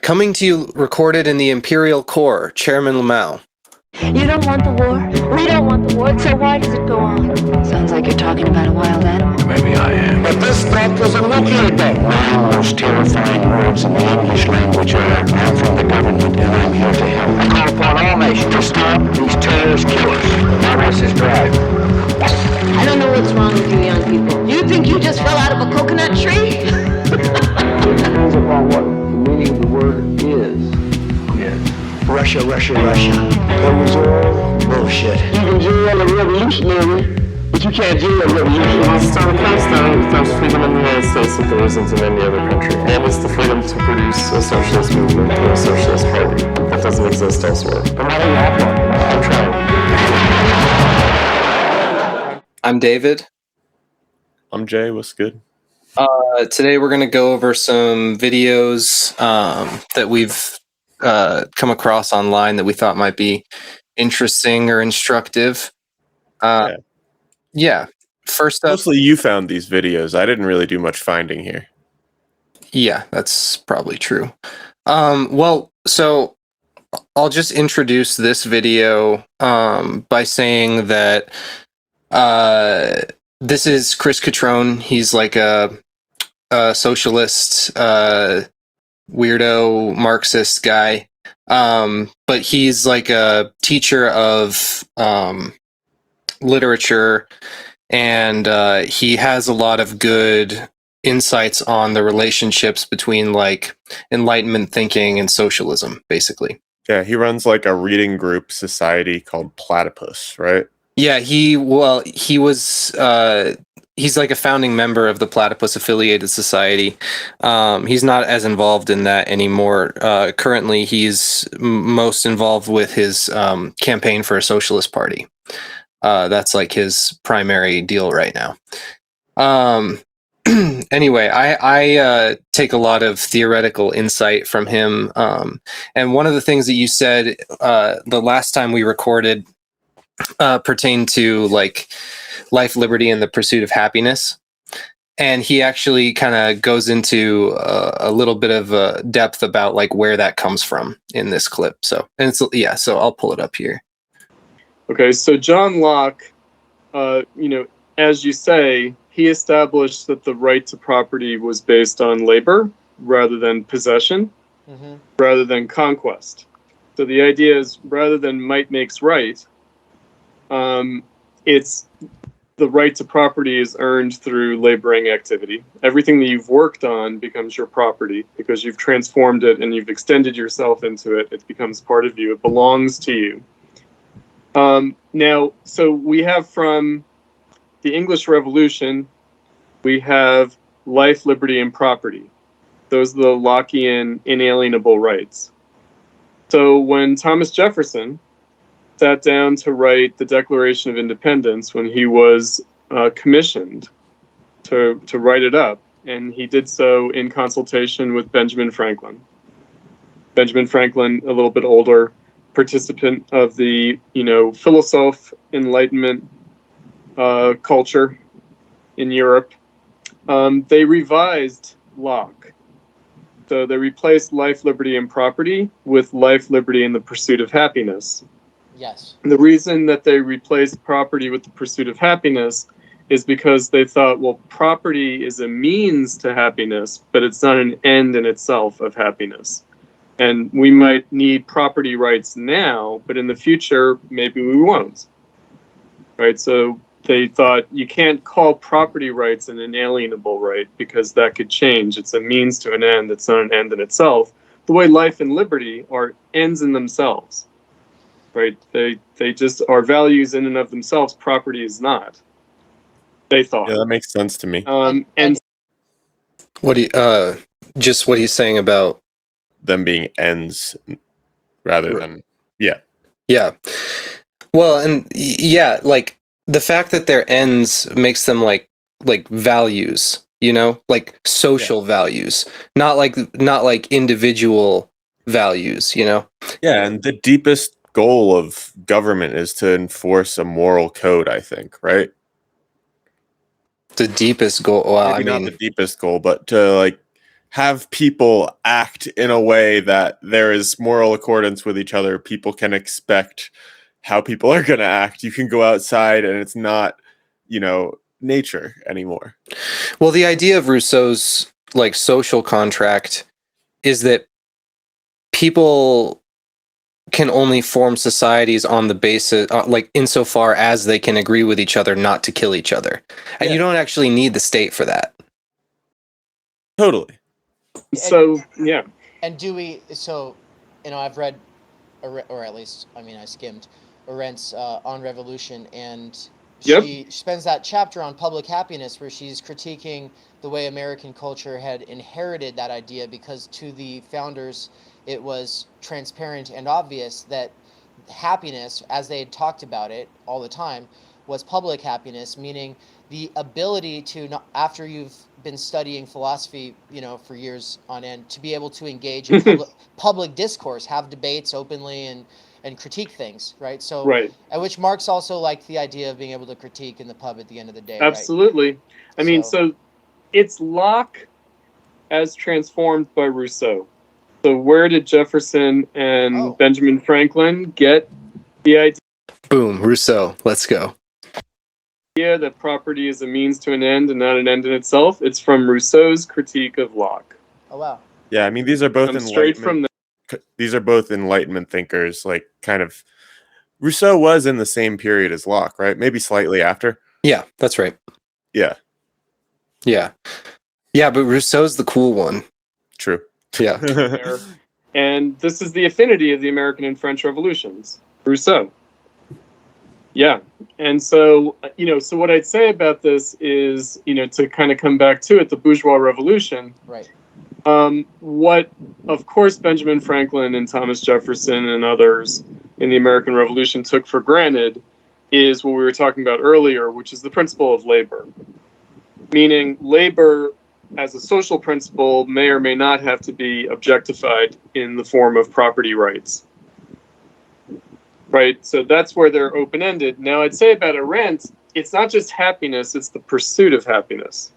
Coming to you recorded in the Imperial Core, Chairman Lmao. You don't want the war. We don't want the war, so why does it go on? Sounds like you're talking about a wild animal. Maybe I am. But this thought was a nuclear bomb. My most terrifying words in the English language are, I'm from the government and I'm here to help. I call upon all nations to stop these terrorist killers. My race is drive. I don't know what's wrong with you young people. You think you just fell out of a coconut tree? It depends upon what the meaning of the word is. Yes. Russia, Russia, Russia. That was all Bullshit. you can jail a revolutionary, but you can't jail a revolutionary. Palestine without freedom in the United States that there isn't in any other country. And it's the freedom to produce a socialist movement or a socialist party that doesn't exist elsewhere. I'm not in that one. I'm trying. I'm David. I'm Jay. What's good? Today we're going to go over some videos that we've come across online that we thought might be interesting or instructive. Yeah. First up, Mostly you found these videos. I didn't really do much finding here. yeah, that's probably true. So I'll just introduce this video by saying that this is Chris Catrone. He's like a socialist, weirdo Marxist guy. But he's like a teacher of literature, and he has a lot of good insights on the relationships between like enlightenment thinking and socialism, basically. Yeah, he runs like a reading group society called Platypus, right? Yeah, he's like a founding member of the Platypus Affiliated Society. He's not as involved in that anymore. Currently, he's most involved with his campaign for a socialist party. That's like his primary deal right now. Anyway, I take a lot of theoretical insight from him. And one of the things that you said the last time we recorded pertained to like life, liberty, and the pursuit of happiness. And he actually kind of goes into a little bit of depth about like where that comes from in this clip. So I'll pull it up here. Okay, so John Locke, as you say, he established that the right to property was based on labor rather than possession, rather than conquest. So the idea is rather than might makes right, it's the right to property is earned through laboring activity. Everything that you've worked on becomes your property because you've transformed it and you've extended yourself into it. It becomes part of you. It belongs to you. Now, so we have from the English Revolution, we have life, liberty, and property. Those are the Lockean inalienable rights. So when Thomas Jefferson sat down to write the Declaration of Independence, when he was commissioned to write it up, and he did so in consultation with Benjamin Franklin. Benjamin Franklin, a little bit older, participant of the, philosophe enlightenment culture in Europe. They revised Locke. So they replaced life, liberty, and property with life, liberty, and the pursuit of happiness. Yes. The reason that they replaced property with the pursuit of happiness is because they thought, well, property is a means to happiness, but it's not an end in itself of happiness. And we might need property rights now, but in the future, maybe we won't. Right? So they thought you can't call property rights an inalienable right because that could change. It's a means to an end. It's not an end in itself. The way life and liberty are ends in themselves. Right? They just are values in and of themselves. Property is not. They thought. Yeah, that makes sense to me. And What he's saying about Them being ends rather than yeah. Well, and yeah, like the fact that they're ends makes them like values, like social values, not like individual values, Yeah, and the deepest goal of government is to enforce a moral code, I think, right? The deepest goal. Well, Maybe not the deepest goal, but to like have people act in a way that there is moral accordance with each other. People can expect how people are going to act. You can go outside and it's not, nature anymore. Well, the idea of Rousseau's like social contract is that people can only form societies on the basis, like insofar as they can agree with each other not to kill each other. And you don't actually need the state for that. Totally. So, yeah. And I've read, or at least, I skimmed Arendt's On Revolution, and she spends that chapter on public happiness where she's critiquing the way American culture had inherited that idea, because to the founders it was transparent and obvious that happiness, as they had talked about it all the time, was public happiness, meaning the ability to, after you've been studying philosophy, for years on end, to be able to engage in public discourse, have debates openly and critique things, right? So, right. At which Marx also liked the idea of being able to critique in the pub at the end of the day. Absolutely. Right? I mean, so it's Locke as transformed by Rousseau. So where did Jefferson and Benjamin Franklin get the idea? Boom, Rousseau. Let's go. That property is a means to an end and not an end in itself. It's from Rousseau's critique of Locke. Oh wow. Yeah, I mean these are both these are both Enlightenment thinkers, like kind of. Rousseau was in the same period as Locke, right? Maybe slightly after. Yeah, that's right. Yeah. Yeah. Yeah, but Rousseau's the cool one. True. Yeah. And this is the affinity of the American and French revolutions. Rousseau. Yeah. And so, so what I'd say about this is, to kind of come back to it, the bourgeois revolution. Right. What, of course, Benjamin Franklin and Thomas Jefferson and others in the American Revolution took for granted is what we were talking about earlier, which is the principle of labor. Meaning labor as a social principle may or may not have to be objectified in the form of property rights. Right? So that's where they're open-ended. Now, I'd say about Arendt, it's not just happiness, it's the pursuit of happiness,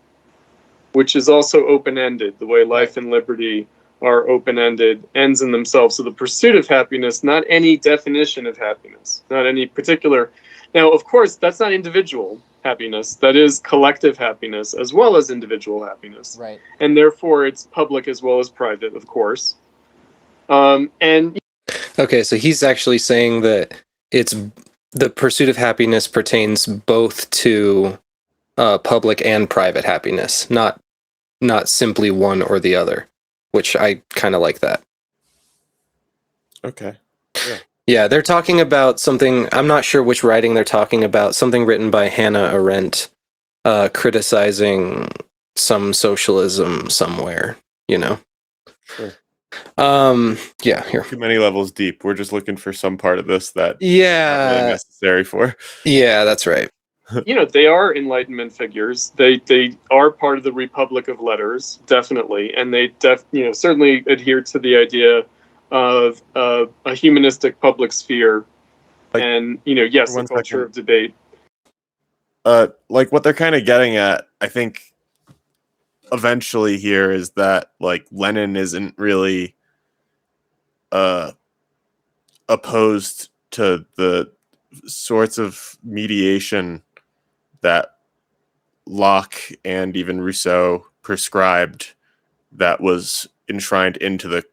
which is also open-ended, the way life and liberty are open-ended, ends in themselves. So the pursuit of happiness, not any definition of happiness, not any particular. Now, of course, that's not individual happiness. That is collective happiness as well as individual happiness. Right. And therefore, it's public as well as private, of course. And okay, so he's actually saying that it's the pursuit of happiness pertains both to public and private happiness, not simply one or the other, which I kind of like that. Okay. Yeah. Yeah, they're talking about something, I'm not sure which writing they're talking about, something written by Hannah Arendt, criticizing some socialism somewhere, Sure. Yeah, here. Too many levels deep. We're just looking for some part of this that not really necessary for. Yeah, that's right. They are Enlightenment figures. They are part of the Republic of Letters, definitely, and they certainly adhere to the idea of a humanistic public sphere, and yes, a culture of debate. Like what they're kind of getting at, I think, eventually here is that like Lenin isn't really opposed to the sorts of mediation that Locke and even Rousseau prescribed that was enshrined into the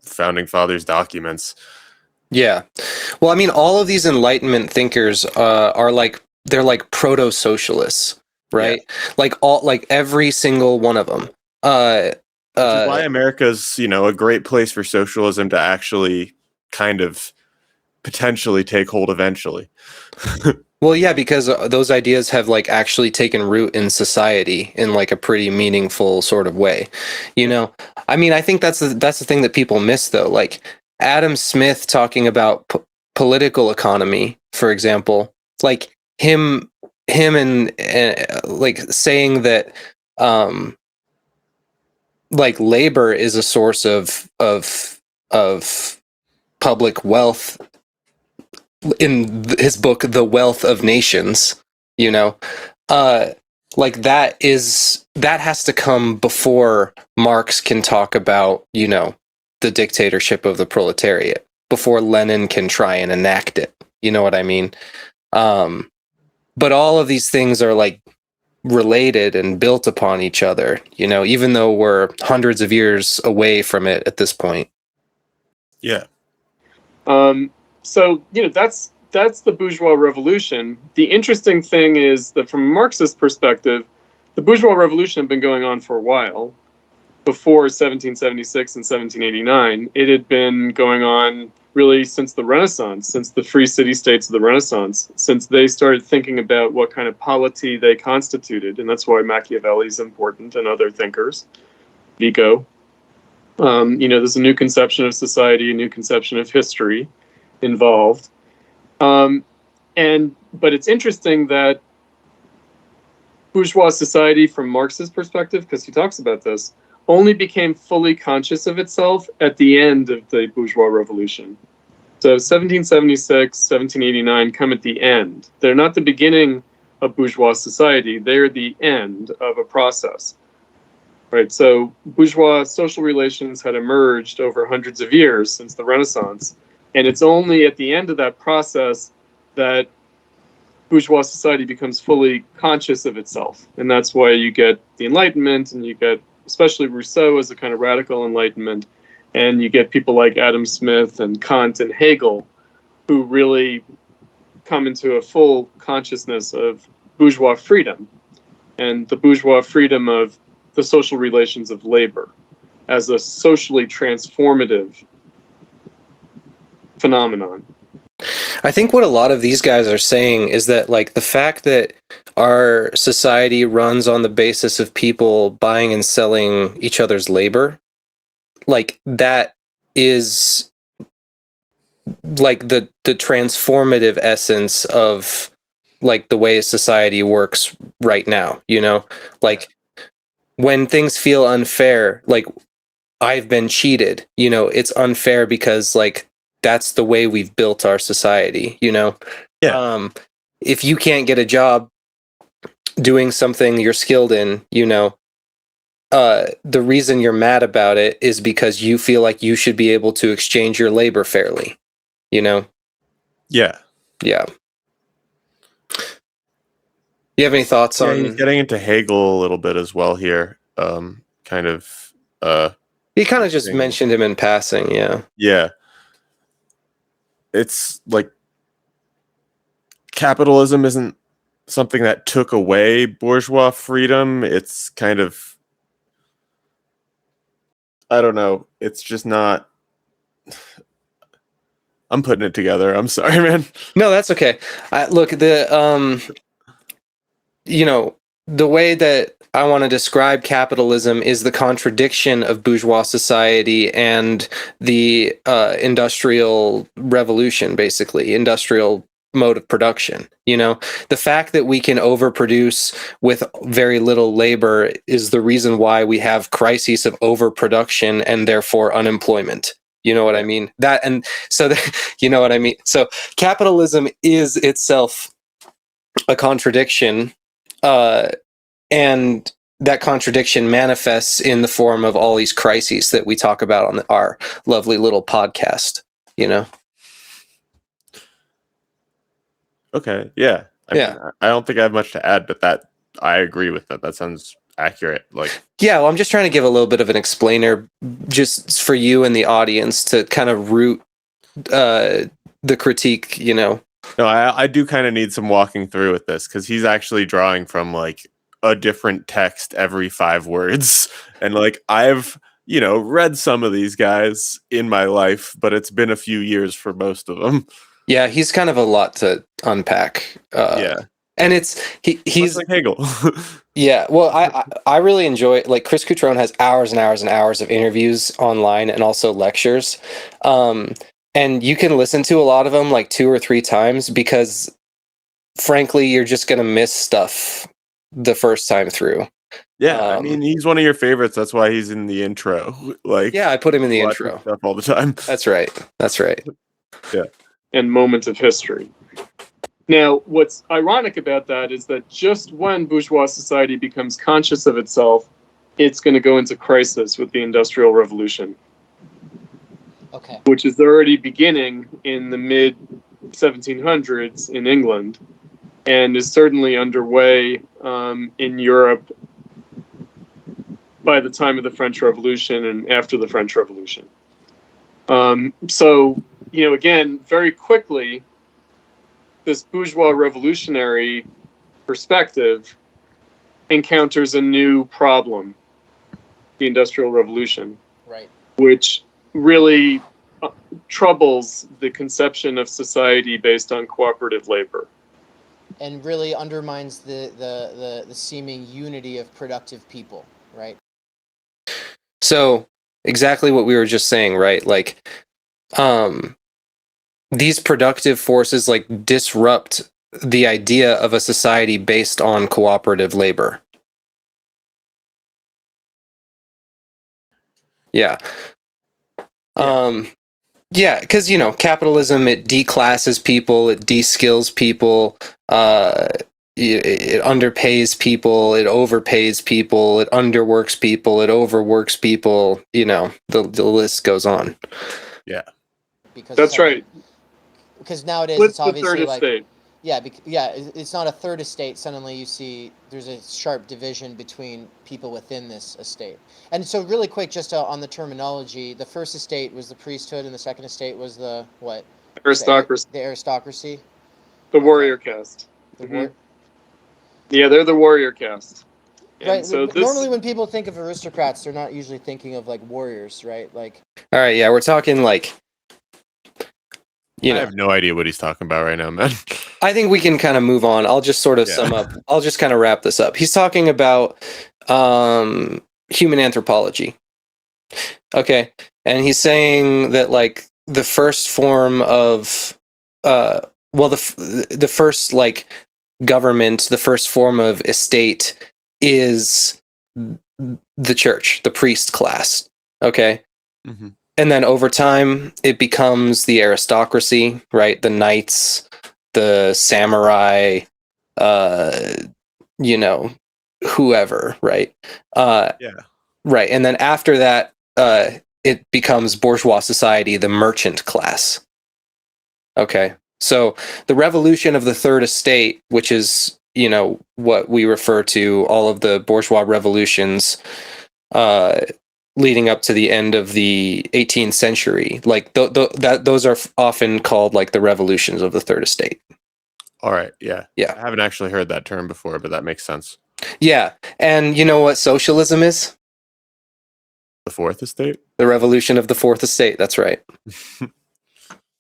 founding fathers' documents. Yeah. Well, I mean, all of these Enlightenment thinkers are like, they're like proto-socialists, right? Yeah. Like every single one of them. Which is why America's, a great place for socialism to actually kind of potentially take hold eventually. Well, yeah, because those ideas have like actually taken root in society in like a pretty meaningful sort of way. I mean, I think that's the thing that people miss though. Like Adam Smith talking about political economy, for example, like him and like saying that like labor is a source of public wealth. In his book, The Wealth of Nations, like that has to come before Marx can talk about, you know, the dictatorship of the proletariat, before Lenin can try and enact it. You know what I mean? But all of these things are like related and built upon each other, you know, even though we're hundreds of years away from it at this point. Yeah. So, you know, that's the bourgeois revolution. The interesting thing is that from a Marxist perspective, the bourgeois revolution had been going on for a while. Before 1776 and 1789, it had been going on really since the Renaissance, since the free city-states of the Renaissance, since they started thinking about what kind of polity they constituted. And that's why Machiavelli is important and other thinkers. Vico. You know, there's a new conception of society, a new conception of history involved. But it's interesting that bourgeois society, from Marx's perspective, because he talks about this, only became fully conscious of itself at the end of the bourgeois revolution. So 1776, 1789 come at the end. They're not the beginning of bourgeois society. They're the end of a process. Right? So bourgeois social relations had emerged over hundreds of years since the Renaissance. And it's only at the end of that process that bourgeois society becomes fully conscious of itself. And that's why you get the Enlightenment, and you get especially Rousseau as a kind of radical Enlightenment, and you get people like Adam Smith and Kant and Hegel, who really come into a full consciousness of bourgeois freedom, and the bourgeois freedom of the social relations of labor as a socially transformative phenomenon. I think what a lot of these guys are saying is that, like, the fact that our society runs on the basis of people buying and selling each other's labor, like, that is like the transformative essence of like the way society works right now, you know? Like, when things feel unfair, like, I've been cheated, you know, it's unfair because, like, that's the way we've built our society, you know? Yeah. If you can't get a job doing something you're skilled in, you know, the reason you're mad about it is because you feel like you should be able to exchange your labor fairly, you know? Yeah. Yeah. You have any thoughts on... He's getting into Hegel a little bit as well here. Kind of... He kind of just mentioned him in passing, yeah. Yeah. It's like capitalism isn't something that took away bourgeois freedom. It's kind of, I don't know. It's just not. I'm putting it together. I'm sorry, man. No, that's okay. Look, you know, the way that I want to describe capitalism is the contradiction of bourgeois society and the industrial revolution, basically, industrial mode of production. You know, the fact that we can overproduce with very little labor is the reason why we have crises of overproduction and therefore unemployment. You know what I mean? That, and so, you know what I mean? So capitalism is itself a contradiction, and that contradiction manifests in the form of all these crises that we talk about on our lovely little podcast, you know? Okay, yeah. I mean, I don't think I have much to add, but that I agree with that. That sounds accurate. Like, yeah, well, I'm just trying to give a little bit of an explainer just for you and the audience to kind of root the critique, you know? No, I do kind of need some walking through with this, because he's actually drawing from like a different text every 5 words. And like, I've, you know, read some of these guys in my life, but it's been a few years for most of them. Yeah, he's kind of a lot to unpack. Yeah. And he's like Hegel. Yeah, well, I really enjoy, like, Chris Cutrone has hours and hours and hours of interviews online and also lectures. And you can listen to a lot of them like 2 or 3 times because, frankly, you're just going to miss stuff the first time through. Yeah, I mean, he's one of your favorites. That's why he's in the intro. Like, yeah, I put him in the intro stuff all the time. That's right. That's right. Yeah. And moment of history. Now, what's ironic about that is that just when bourgeois society becomes conscious of itself, it's going to go into crisis with the Industrial Revolution. Okay. Which is already beginning in the mid 1700s in England, and is certainly underway in Europe by the time of the French Revolution and after the French Revolution. So, again, very quickly, this bourgeois revolutionary perspective encounters a new problem, the Industrial Revolution, Right. which really troubles the conception of society based on cooperative labor. And really undermines the seeming unity of productive people, right? So exactly what we were just saying, right? Like, these productive forces like disrupt the idea of a society based on cooperative labor. Yeah. Yeah, because, capitalism, it declasses people, it de-skills people, it underpays people, it overpays people, it underworks people, it overworks people, the list goes on. Yeah. Because that's right. Because nowadays What's it's obviously the third like... estate? It's not a third estate. Suddenly you see there's a sharp division between people within this estate. And so really quick, just on the terminology, the first estate was the priesthood and the second estate was the what? Aristocracy. The aristocracy? The warrior caste. Yeah, they're the warrior caste. And right. So normally when people think of aristocrats, they're not usually thinking of like warriors, right? Like... All right, yeah, we're talking like... I have no idea what he's talking about right now, man. I think we can kind of move on. I'll just sort of sum up. I'll just kind of wrap this up. He's talking about human anthropology. Okay. And he's saying that like the first form of the first like government, the first form of estate is the church, the priest class. Okay. Mm-hmm. And then over time, it becomes the aristocracy, right? The knights, the samurai, whoever, right? Right. And then after that, it becomes bourgeois society, the merchant class. Okay. So the revolution of the third estate, which is, what we refer to all of the bourgeois revolutions, leading up to the end of the 18th century, like those are often called like the revolutions of the third estate. All right, yeah. I haven't actually heard that term before, but that makes sense. Yeah, and you know what socialism is? The fourth estate? The revolution of the fourth estate. That's right.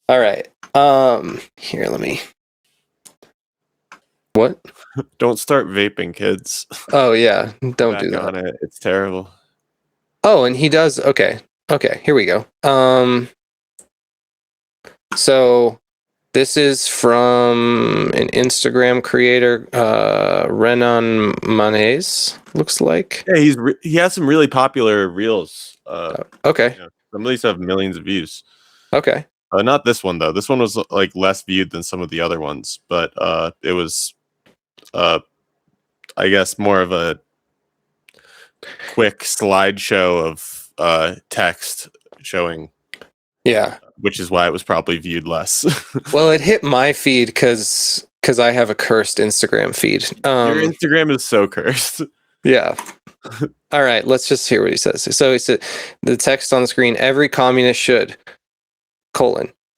All right. Here, let me. What? Don't start vaping, kids. Oh yeah, don't do that. On it. It's terrible. Oh, and he does. Okay, here we go. So this is from an Instagram creator, Renan Manes, looks like. Yeah, he has some really popular reels. Okay. Some of these have millions of views. Okay. Not this one though. This one was like less viewed than some of the other ones, but it was, I guess, more of a quick slideshow of text showing. Yeah. Which is why it was probably viewed less. Well, it hit my feed because I have a cursed Instagram feed. Your Instagram is so cursed. Yeah. All right, let's just hear what he says. So he said, the text on the screen, every communist should,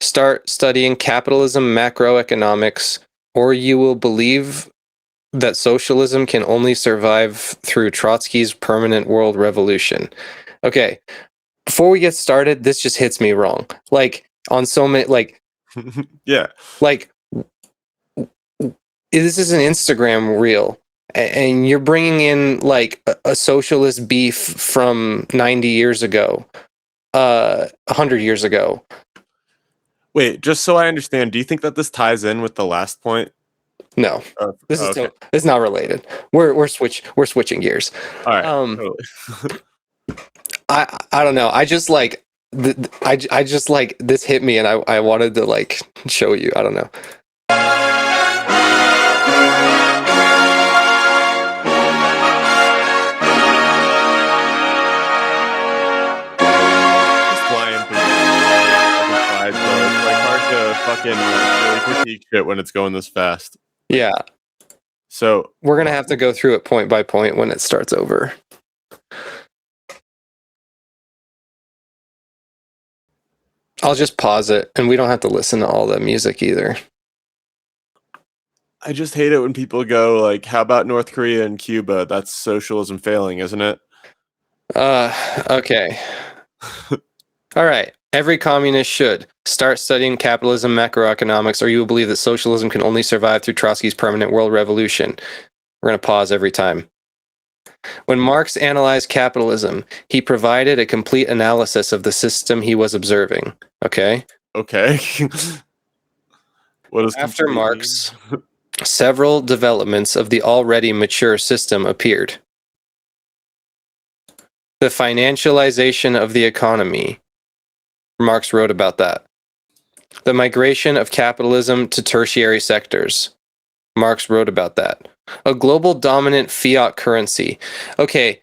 start studying capitalism, macroeconomics, or you will believe that socialism can only survive through Trotsky's permanent world revolution. Okay. Before we get started, this just hits me wrong. Like on so many, like, yeah, like this is an Instagram reel, and you're bringing in like a socialist beef from 90 years ago, 100 years ago. Wait, just so I understand, do you think that this ties in with the last point? No, this is not related. We're switching gears. All right. Totally. I don't know. I just like I just like this hit me, and I wanted to like show you. I don't know. fucking really critique shit when it's going this fast. Yeah. So we're going to have to go through it point by point when it starts over. I'll just pause it, and we don't have to listen to all the music either. I just hate it when people go like, how about North Korea and Cuba? That's socialism failing, isn't it? Okay. All right. Every communist should start studying capitalism, macroeconomics, or you will believe that socialism can only survive through Trotsky's permanent world revolution. We're going to pause every time. When Marx analyzed capitalism, he provided a complete analysis of the system he was observing. Okay? Okay. What does After complete Marx, mean? several developments of the already mature system appeared. The financialization of the economy. Marx wrote about that. The migration of capitalism to tertiary sectors. Marx wrote about that. A global dominant fiat currency. Okay.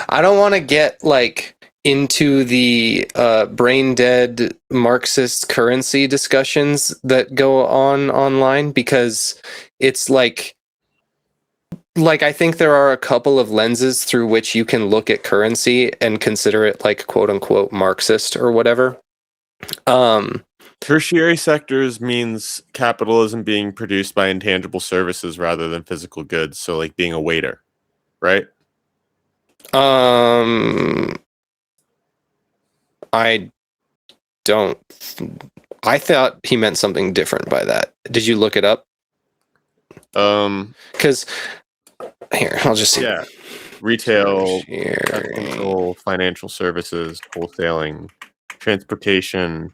I don't want to get like into the brain dead Marxist currency discussions that go on online, because it's like I think there are a couple of lenses through which you can look at currency and consider it like quote unquote Marxist or whatever. Tertiary sectors means capitalism being produced by intangible services rather than physical goods. So like being a waiter, right? I thought he meant something different by that. Did you look it up? Because here, I'll just see. Yeah. Retail, technical, financial services, wholesaling, transportation,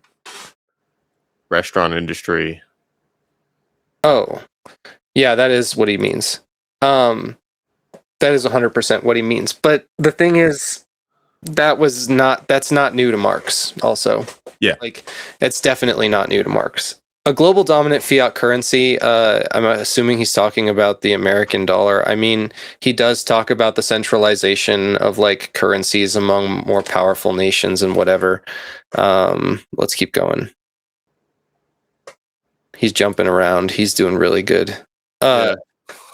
restaurant industry. Oh, yeah, that is what he means. That is 100% what he means. But the thing is, that's not new to Marx also. Yeah. Like, it's definitely not new to Marx. A global dominant fiat currency, I'm assuming he's talking about the American dollar. I mean, he does talk about the centralization of like currencies among more powerful nations and whatever. Let's keep going. He's jumping around. He's doing really good. Yeah.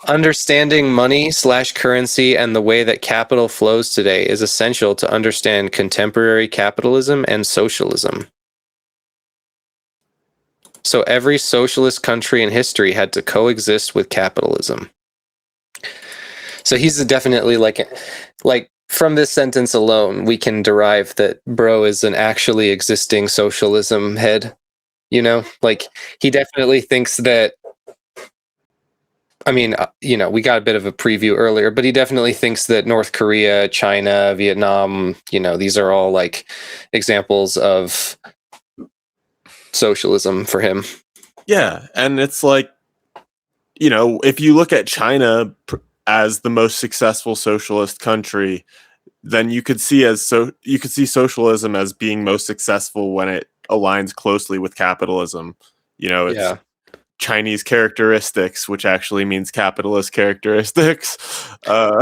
Understanding money/currency and the way that capital flows today is essential to understand contemporary capitalism and socialism. So every socialist country in history had to coexist with capitalism. So he's definitely like from this sentence alone, we can derive that bro is an actually existing socialism head. You know, like he definitely thinks that. I mean, we got a bit of a preview earlier, but he definitely thinks that North Korea, China, Vietnam, these are all like examples of socialism for him. Yeah, and it's like, if you look at China as the most successful socialist country, then you could see socialism as being most successful when it aligns closely with capitalism. It's Chinese characteristics, which actually means capitalist characteristics. I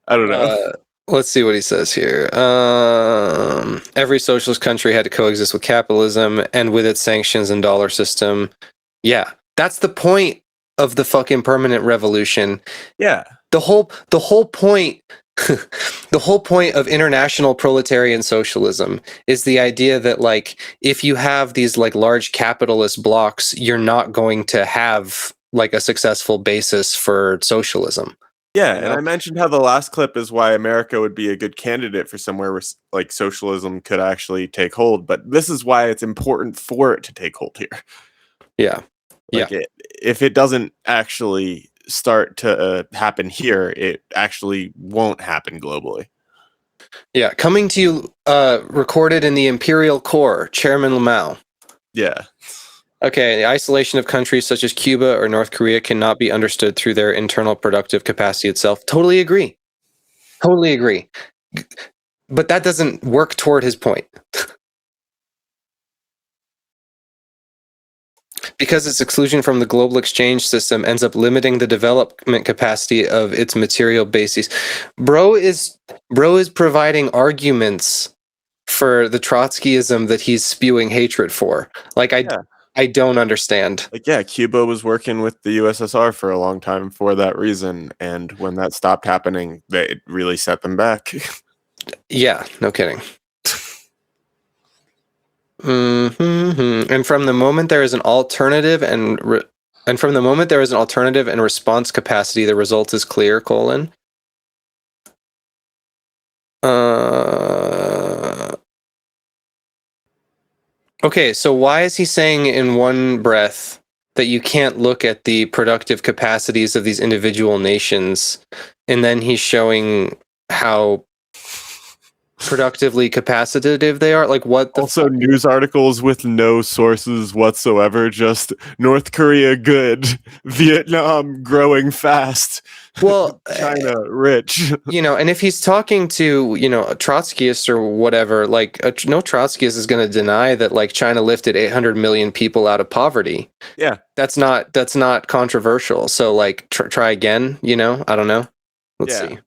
don't know. Let's see what he says here. Every socialist country had to coexist with capitalism and with its sanctions and dollar system. Yeah, that's the point of the fucking permanent revolution. Yeah. The whole point the whole point of international proletarian socialism is the idea that like if you have these like large capitalist blocks, you're not going to have like a successful basis for socialism. Yeah, and I mentioned how the last clip is why America would be a good candidate for somewhere where like socialism could actually take hold, but this is why it's important for it to take hold here. Yeah. If it doesn't actually start to happen here, it actually won't happen globally. Yeah, coming to you recorded in the Imperial Core, Chairman Lmao. Yeah. Okay, the isolation of countries such as Cuba or North Korea cannot be understood through their internal productive capacity itself. Totally agree. But that doesn't work toward his point. Because its exclusion from the global exchange system ends up limiting the development capacity of its material bases. Bro is providing arguments for the Trotskyism that he's spewing hatred for. Like, I don't understand. Like, yeah, Cuba was working with the USSR for a long time for that reason, and when that stopped happening, it really set them back. Yeah, no kidding. And from the moment there is an alternative and from the moment there is an alternative and response capacity, the result is clear. Okay, so why is he saying in one breath that you can't look at the productive capacities of these individual nations, and then he's showing how productively capacitative they are? Like, what the Also, news articles with no sources whatsoever, just North Korea good, Vietnam growing fast, well, China rich. You know, and if he's talking to, you know, a Trotskyist or whatever, like, no Trotskyist is going to deny that, like, China lifted 800 million people out of poverty. Yeah. That's not controversial. So, like, try again, you know? I don't know. Let's see.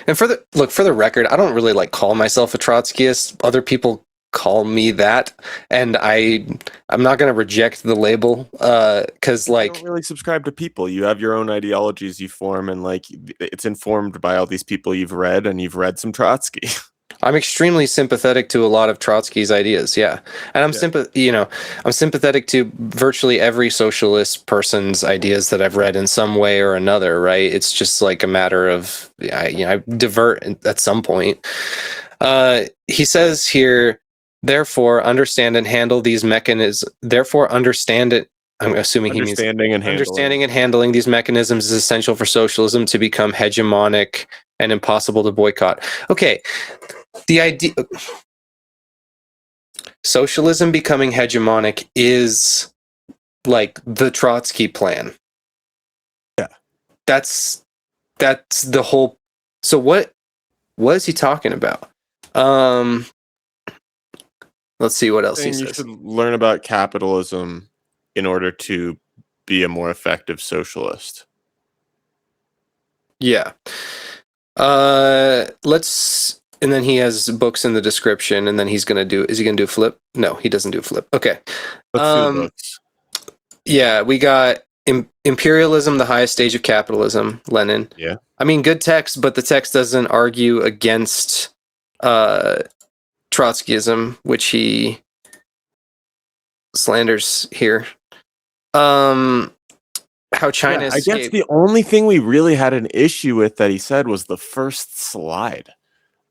And for the record, I don't really, like, call myself a Trotskyist. Other people call me that, and I'm not going to reject the label, because, like, you don't really subscribe to people. You have your own ideologies you form, and, like, it's informed by all these people you've read, and you've read some Trotsky. I'm extremely sympathetic to a lot of Trotsky's ideas, yeah. And I'm sympathetic to virtually every socialist person's ideas that I've read in some way or another, right? It's just like a matter of, I divert at some point. He says here, therefore, understand and handle these mechanisms. Therefore, understand it. I'm assuming he means understanding and handling these mechanisms is essential for socialism to become hegemonic and impossible to boycott. Okay, the idea socialism becoming hegemonic is like the Trotsky plan. Yeah, that's the whole. So what is he talking about? Let's see what else he says. You should learn about capitalism in order to be a more effective socialist. Yeah. Let's, and then he has books in the description, and then is he gonna do a flip? No, he doesn't do a flip. Okay. Let's do the books. Yeah, we got Imperialism, the Highest Stage of Capitalism, Lenin. Yeah. I mean, good text, but the text doesn't argue against Trotskyism, which he slanders here. How China I guess the only thing we really had an issue with that he said was the first slide,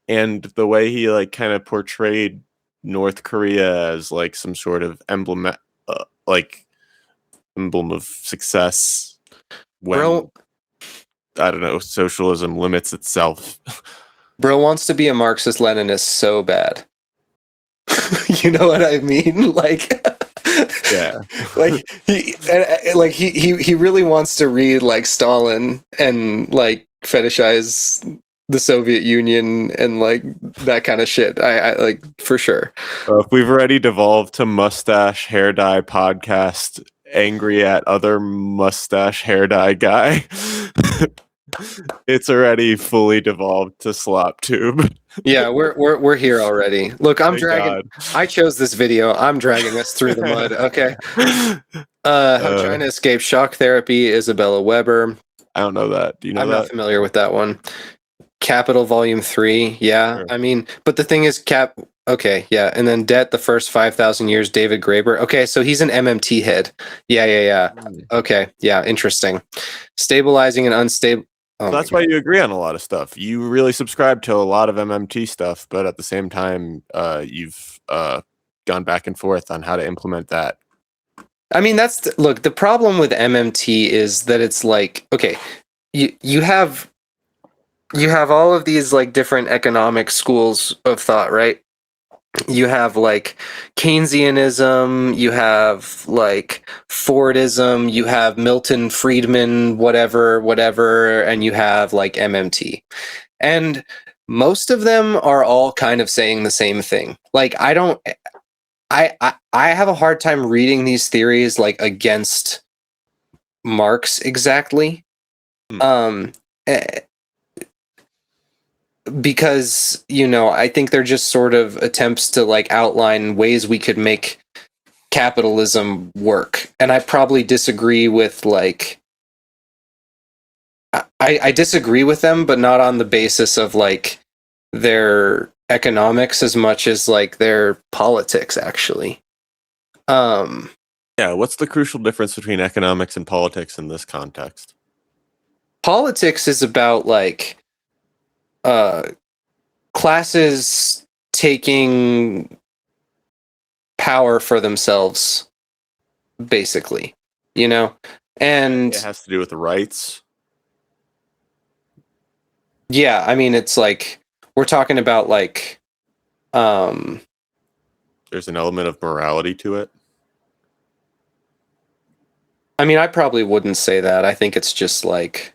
and the way he, like, kind of portrayed North Korea as, like, some sort of emblem of success when, I don't know, socialism limits itself. Bro wants to be a Marxist-Leninist so bad. You know what I mean? Like, yeah, like he really wants to read, like, Stalin and, like, fetishize the Soviet Union and, like, that kind of shit. I like, for sure. If we've already devolved to mustache hair dye podcast, angry at other mustache hair dye guy, it's already fully devolved to slop tube. Yeah, we're here already. Look, I'm dragging. God. I chose this video. I'm dragging us through the mud. Okay. How China escaped shock therapy. Isabella Weber. I don't know that. Do you know I'm that? not familiar with that one. Capital Volume 3. Yeah, sure. I mean, but the thing is, Okay, yeah, and then Debt, the First 5,000 Years, David Graeber. Okay, so he's an MMT head. Yeah. Okay, yeah, interesting. Stabilizing and unstable. Oh, that's why you agree on a lot of stuff. You really subscribe to a lot of MMT stuff, but at the same time, you've gone back and forth on how to implement that. I mean, look, the problem with MMT is that it's like, okay, you have all of these, like, different economic schools of thought, right? You have, like, Keynesianism, you have, like, Fordism, you have Milton Friedman, whatever, and you have, like, MMT. And most of them are all kind of saying the same thing. Like, I have a hard time reading these theories, like, against Marx exactly. because, I think they're just sort of attempts to like outline ways we could make capitalism work. And I probably disagree with like, I disagree with them, but not on the basis of like their economics as much as like their politics, actually. Yeah, what's the crucial difference between economics and politics in this context? Politics is about like classes taking power for themselves, basically, and It has to do with the rights. yeah, I mean, it's like we're talking about like There's an element of morality to it. I mean, I probably wouldn't say that. I think it's just like,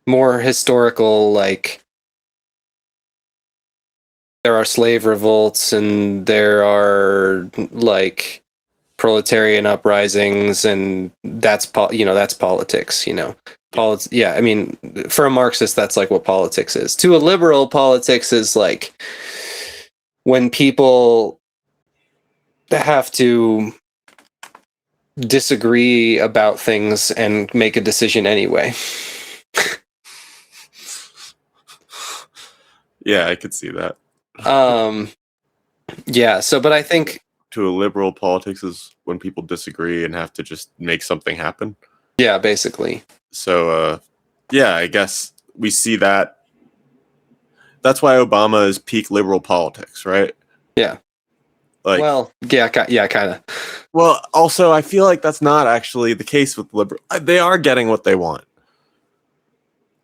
more historical, like there are slave revolts and there are like proletarian uprisings, and that's that's politics. Yeah, I mean, for a Marxist, that's like what politics is. To a liberal, politics is like when people have to disagree about things and make a decision anyway. Yeah, I could see that. Yeah, so but I think to a liberal, politics is when people disagree and have to just make something happen. Yeah, basically. So yeah, I guess we see that. That's why Obama is peak liberal politics, right? Yeah. Like, well, yeah, kind of. Well, also, I feel like that's not actually the case with liberal. They are getting what they want.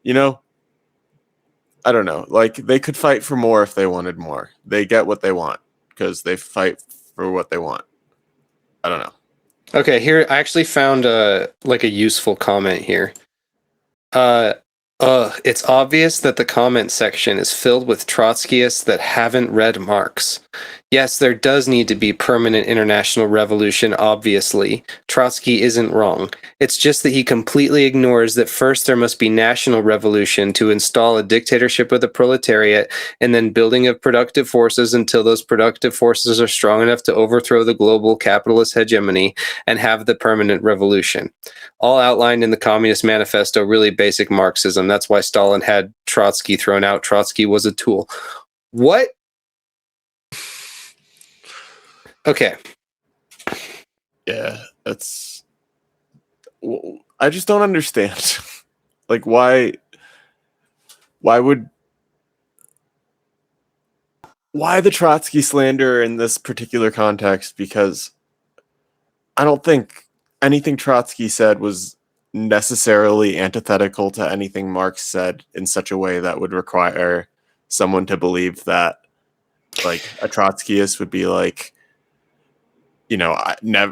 I don't know. Like, they could fight for more if they wanted more. They get what they want because they fight for what they want. I don't know. Okay, here I actually found a useful comment here. It's obvious that the comment section is filled with Trotskyists that haven't read Marx. Yes, there does need to be permanent international revolution, obviously. Trotsky isn't wrong. It's just that he completely ignores that first there must be national revolution to install a dictatorship of the proletariat, and then building of productive forces until those productive forces are strong enough to overthrow the global capitalist hegemony and have the permanent revolution. All outlined in the Communist Manifesto, really basic Marxism. That's why Stalin had Trotsky thrown out. Trotsky was a tool. What? Okay. Yeah, that's... I just don't understand. Like, why the Trotsky slander in this particular context? Because I don't think anything Trotsky said was necessarily antithetical to anything Marx said in such a way that would require someone to believe that, like, a Trotskyist would be like,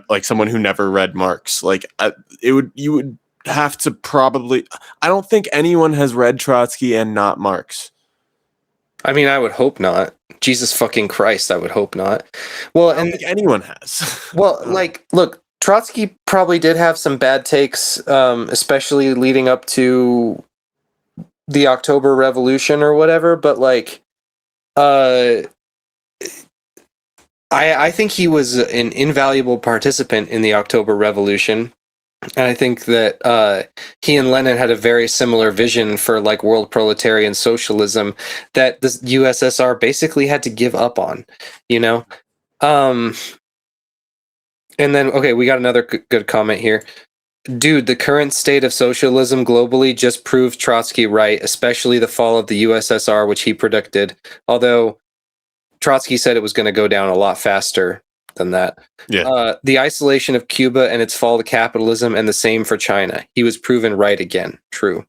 like someone who never read Marx. Like, you would have to probably. I don't think anyone has read Trotsky and not Marx. I mean, I would hope not. Jesus fucking Christ, I would hope not. Well, I don't think anyone has. Well, like, look, Trotsky probably did have some bad takes, especially leading up to the October Revolution or whatever. But like, I think he was an invaluable participant in the October Revolution. And I think that he and Lenin had a very similar vision for like world proletarian socialism that the USSR basically had to give up on, And then, okay, we got another good comment here. Dude, the current state of socialism globally just proved Trotsky right, especially the fall of the USSR, which he predicted. Although Trotsky said it was going to go down a lot faster than that. Yeah. The isolation of Cuba and its fall to capitalism, and the same for China. He was proven right again. True.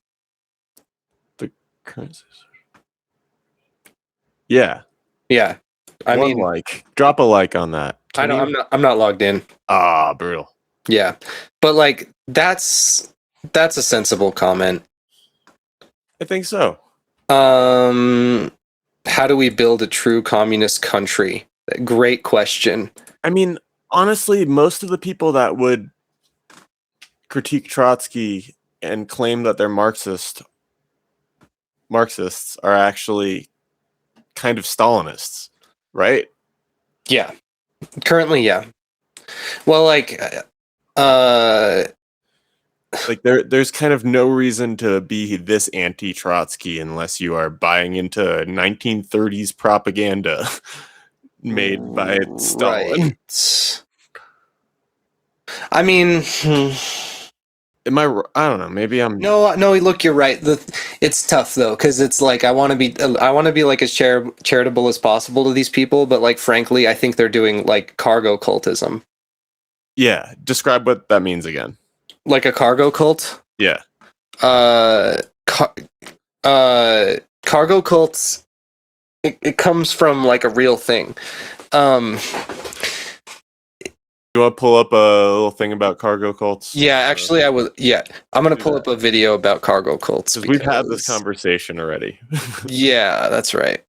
Yeah. Yeah. I mean, like, drop a like on that. I'm not logged in. Ah, brutal. Yeah, but like that's a sensible comment. I think so. How do we build a true communist country? Great question. I mean, honestly, most of the people that would critique Trotsky and claim that they're Marxist Marxists are actually kind of Stalinists, right? Yeah. Currently, yeah. Well, like there's kind of no reason to be this anti-Trotsky unless you are buying into 1930s propaganda made by Stalin. right. I mean, Am I? I don't know. Maybe I'm. no. Look, you're right. It's tough though, because it's like I want to be like as charitable as possible to these people, but like frankly, I think they're doing like cargo cultism. Yeah, describe what that means again. Like a cargo cult? Yeah. Cargo cults. It comes from like a real thing. You want to pull up a little thing about cargo cults? Yeah, actually, I was. Yeah, I'm gonna pull up a video about cargo cults because we've had this conversation already. Yeah, that's right.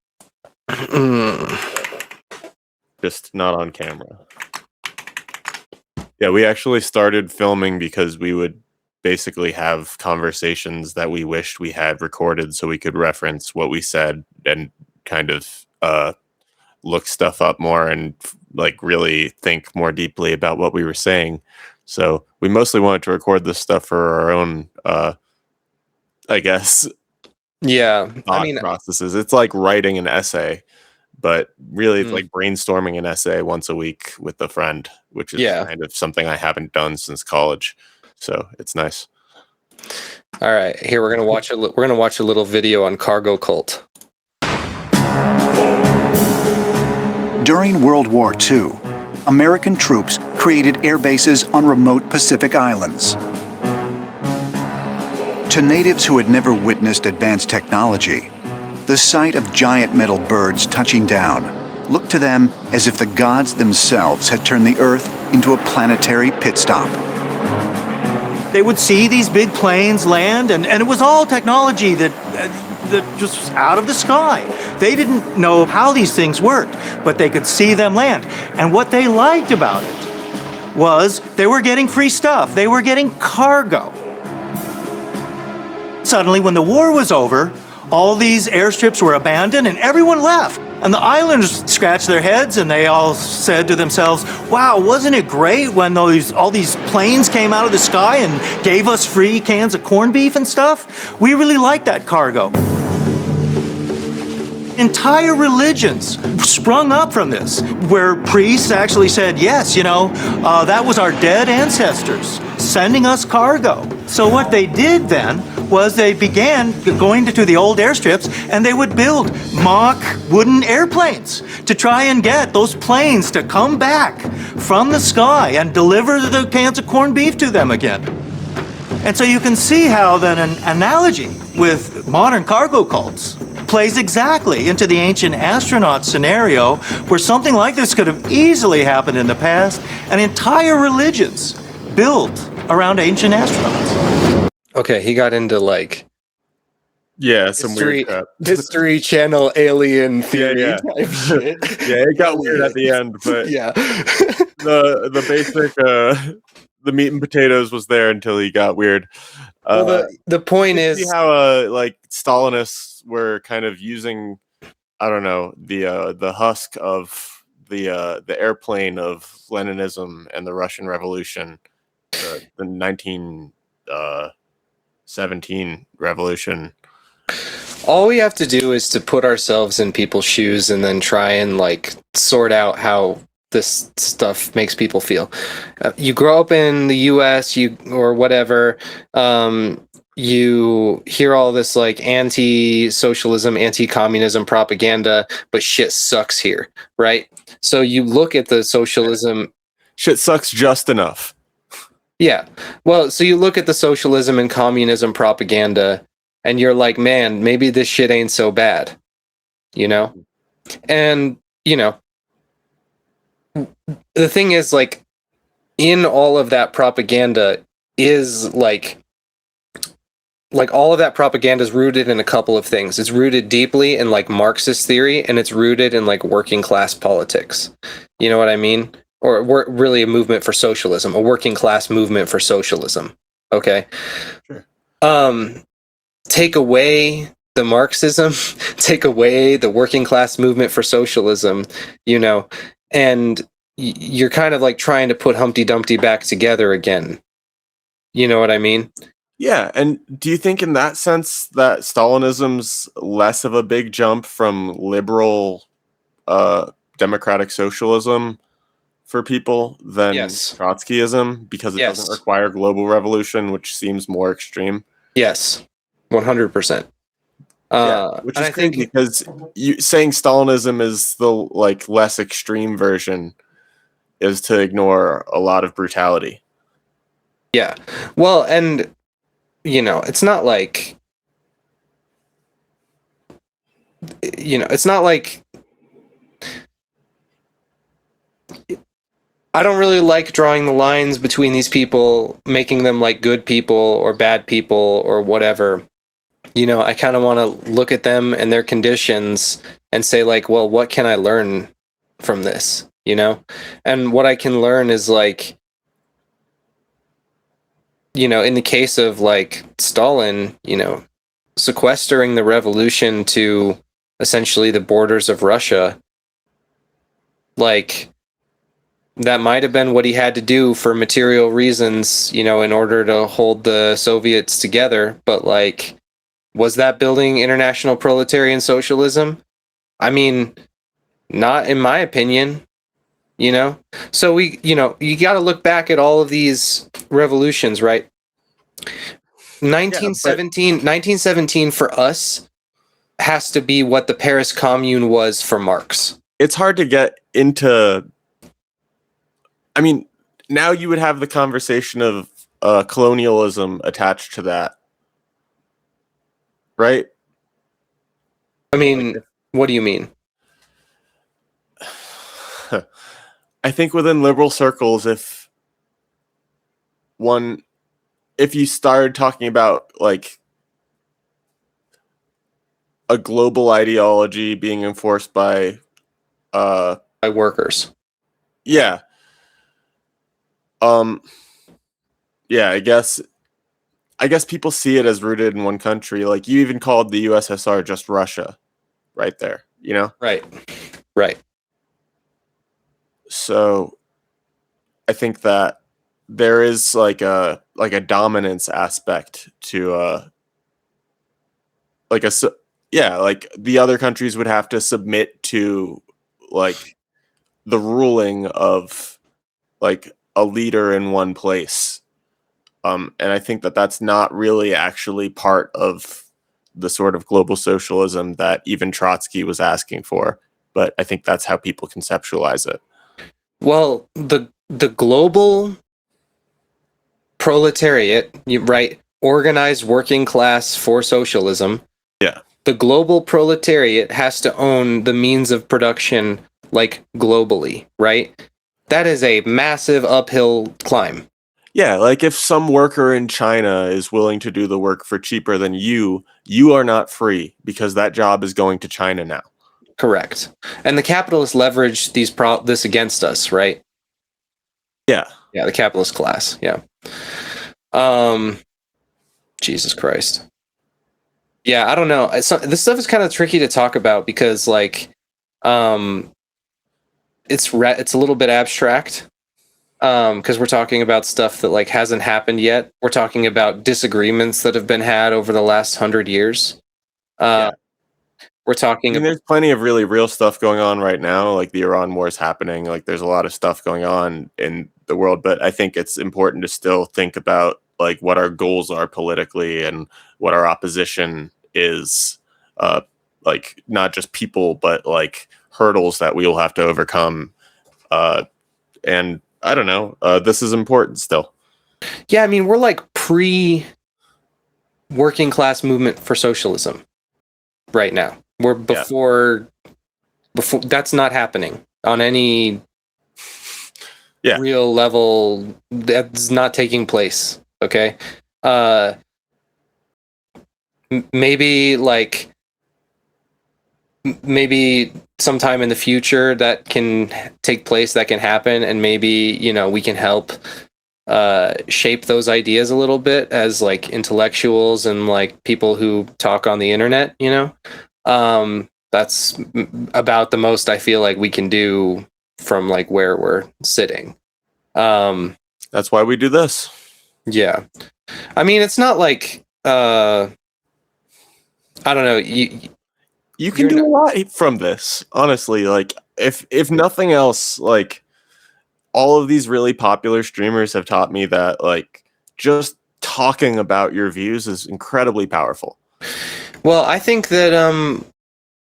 Just not on camera. Yeah, we actually started filming because we would basically have conversations that we wished we had recorded so we could reference what we said and kind of look stuff up more and like really think more deeply about what we were saying. So we mostly wanted to record this stuff for our own I guess thought processes. It's like writing an essay, but really it's like brainstorming an essay once a week with a friend, which is kind of something I haven't done since college. So it's nice. All right, here we're gonna watch a little video on cargo cult. During World War II, American troops created air bases on remote Pacific islands. To natives who had never witnessed advanced technology, the sight of giant metal birds touching down looked to them as if the gods themselves had turned the Earth into a planetary pit stop. They would see these big planes land, and it was all technology that just was out of the sky. They didn't know how these things worked, but they could see them land. And what they liked about it was they were getting free stuff. They were getting cargo. Suddenly, when the war was over, all these airstrips were abandoned and everyone left. And the islanders scratched their heads and they all said to themselves, wow, wasn't it great when all these planes came out of the sky and gave us free cans of corned beef and stuff? We really liked that cargo. Entire religions sprung up from this, where priests actually said, yes, that was our dead ancestors sending us cargo. So what they did then was they began going to the old airstrips and they would build mock wooden airplanes to try and get those planes to come back from the sky and deliver the cans of corned beef to them again. And so you can see how then an analogy with modern cargo cults plays exactly into the ancient astronaut scenario where something like this could have easily happened in the past, and entire religions built around ancient astronauts. Okay, he got into like some weird crap. History Channel alien theory type shit. Yeah, it got weird at the end, but the basic the meat and potatoes was there until he got weird. Well, the point is, see how like Stalinists were kind of using, I don't know, the husk of the airplane of Leninism and the Russian Revolution, the 1917 revolution. all we have to do is to put ourselves in people's shoes and then try and like sort out how this stuff makes people feel. You grow up in the US, or whatever, you hear all this like anti-socialism, anti-communism propaganda, but shit sucks here, right? So you look at the socialism. Shit sucks just enough. Yeah. Well, so you look at the socialism and communism propaganda and you're like, man, maybe this shit ain't so bad, And, the thing is, like, in all of that propaganda is like all of that propaganda is rooted in a couple of things. It's rooted deeply in like Marxist theory, and it's rooted in like working class politics. You know what I mean? Or really a movement for socialism, a working class movement for socialism. Okay. Sure. Take away the Marxism, take away the working class movement for socialism, and you're kind of like trying to put Humpty Dumpty back together again. You know what I mean? Yeah, and do you think in that sense that Stalinism's less of a big jump from liberal democratic socialism for people than Yes. Trotskyism because it doesn't require global revolution, which seems more extreme? Yes, 100%. Which is crazy because saying Stalinism is the like less extreme version is to ignore a lot of brutality. Yeah. Well, and it's not like it's not like I don't really like drawing the lines between these people, making them like good people or bad people or whatever. I kind of want to look at them and their conditions and say like, well, what can I learn from this? And what I can learn is like, in the case of like Stalin, sequestering the revolution to essentially the borders of Russia, like that might have been what he had to do for material reasons, in order to hold the Soviets together. But like, was that building international proletarian socialism? I mean, not in my opinion, So we, you got to look back at all of these revolutions, right? 1917 for us has to be what the Paris Commune was for Marx. It's hard to get into. I mean, now you would have the conversation of colonialism attached to that, right? I mean, what do you mean? I think within liberal circles, if you started talking about like a global ideology being enforced by workers. Yeah. Yeah, I guess people see it as rooted in one country. Like you even called the USSR just Russia right there, Right. So I think that there is like a dominance aspect to like the other countries would have to submit to like the ruling of like a leader in one place. And I think that that's not really actually part of the sort of global socialism that even Trotsky was asking for. But I think that's how people conceptualize it. Well, the global proletariat, right? Organized working class for socialism. Yeah. The global proletariat has to own the means of production like globally, right? That is a massive uphill climb. Yeah, like if some worker in China is willing to do the work for cheaper than you are not free because that job is going to China now. Correct. And the capitalists leverage this against us, right? Yeah. Yeah, the capitalist class. Yeah. Jesus Christ. Yeah, I don't know. This stuff is kind of tricky to talk about because like it's a little bit abstract. Because we're talking about stuff that like hasn't happened yet. We're talking about disagreements that have been had over the last 100 years. We're talking. There's plenty of really real stuff going on right now. Like the Iran war is happening. Like there's a lot of stuff going on in the world. But I think it's important to still think about like what our goals are politically and what our opposition is. Like not just people, but like hurdles that we will have to overcome. And I don't know. This is important still. Yeah, I mean, we're like pre-working class movement for socialism right now. We're before that's not happening on any real level. That's not taking place. Okay. Maybe sometime in the future that can take place, that can happen, and maybe we can help shape those ideas a little bit as like intellectuals and like people who talk on the internet, you know. That's about the most I feel like we can do from like where we're sitting. That's why we do this. Yeah. I mean, it's not like I don't know, you can do a lot from this, honestly. Like if nothing else, like all of these really popular streamers have taught me that like just talking about your views is incredibly powerful. Well, I think that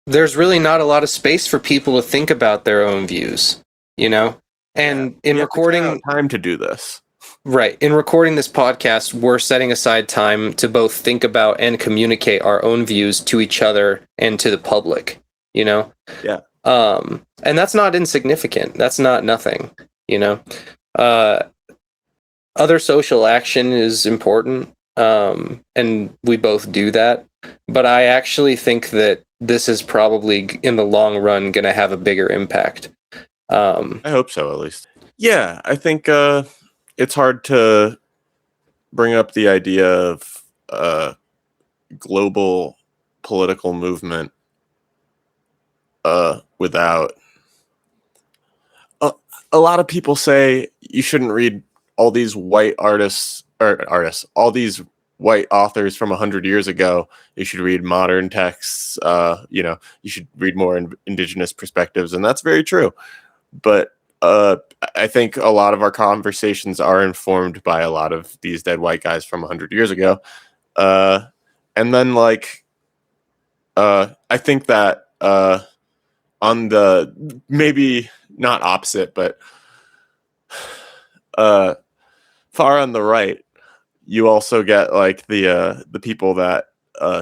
there's really not a lot of space for people to think about their own views, you know? And in recording time to do this. Right. In recording this podcast, we're setting aside time to both think about and communicate our own views to each other and to the public, you know? Yeah. And that's not insignificant. That's not nothing, you know? Other social action is important, and we both do that. But I actually think that this is probably, in the long run, going to have a bigger impact. I hope so, at least. Yeah, I think it's hard to bring up the idea of global political movement without a lot of people say you shouldn't read all these white all these white authors from 100 years ago. You should read modern texts. You know, you should read more indigenous perspectives, and that's very true. But I think a lot of our conversations are informed by a lot of these dead white guys from 100 years ago. And then, like, I think that on the maybe not opposite, but far on the right, you also get like the people that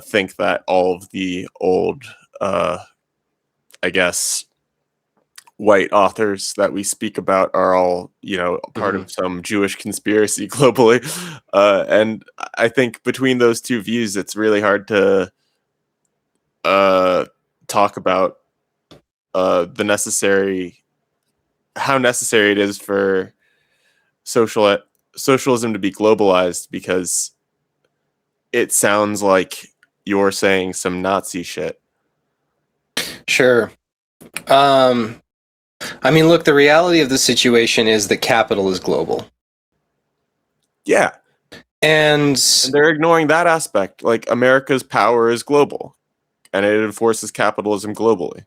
think that all of the old, I guess, white authors that we speak about are all, you know, part of some Jewish conspiracy globally. And I think between those two views, it's really hard to talk about how necessary it is for socialism to be globalized, because it sounds like you're saying some Nazi shit. Sure. I mean, look, the reality of the situation is that capital is global. Yeah. And they're ignoring that aspect. Like, America's power is global, and it enforces capitalism globally.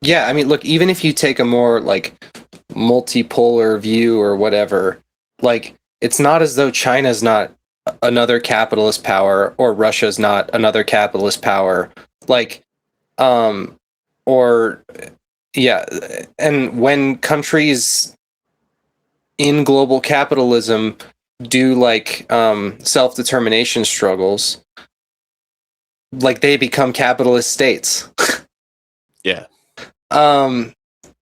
Yeah, I mean, look, even if you take a more like multipolar view or whatever, like, it's not as though China's not another capitalist power or Russia's not another capitalist power. Like, or yeah, and when countries in global capitalism do like self-determination struggles, like, they become capitalist states. Yeah.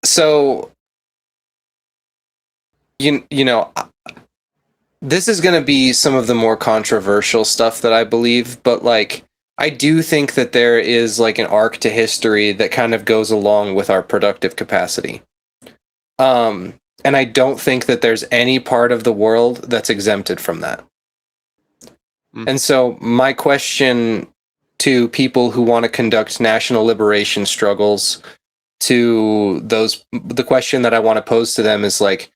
So you know, this is going to be some of the more controversial stuff that I believe, but like, I do think that there is like an arc to history that kind of goes along with our productive capacity. And I don't think that there's any part of the world that's exempted from that. And so my question to people who want to conduct national liberation struggles, the question that I want to pose to them is like,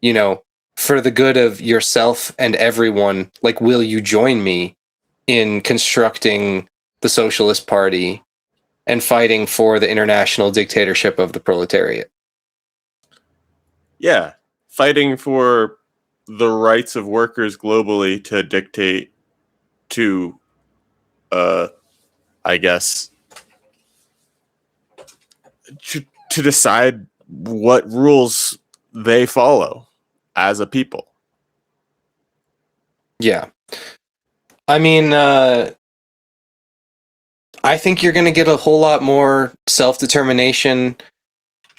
you know, for the good of yourself and everyone, like, will you join me in constructing the Socialist Party and fighting for the international dictatorship of the proletariat? Yeah, fighting for the rights of workers globally to dictate to, I guess, to decide what rules they follow as a people. Yeah. I mean, I think you're going to get a whole lot more self-determination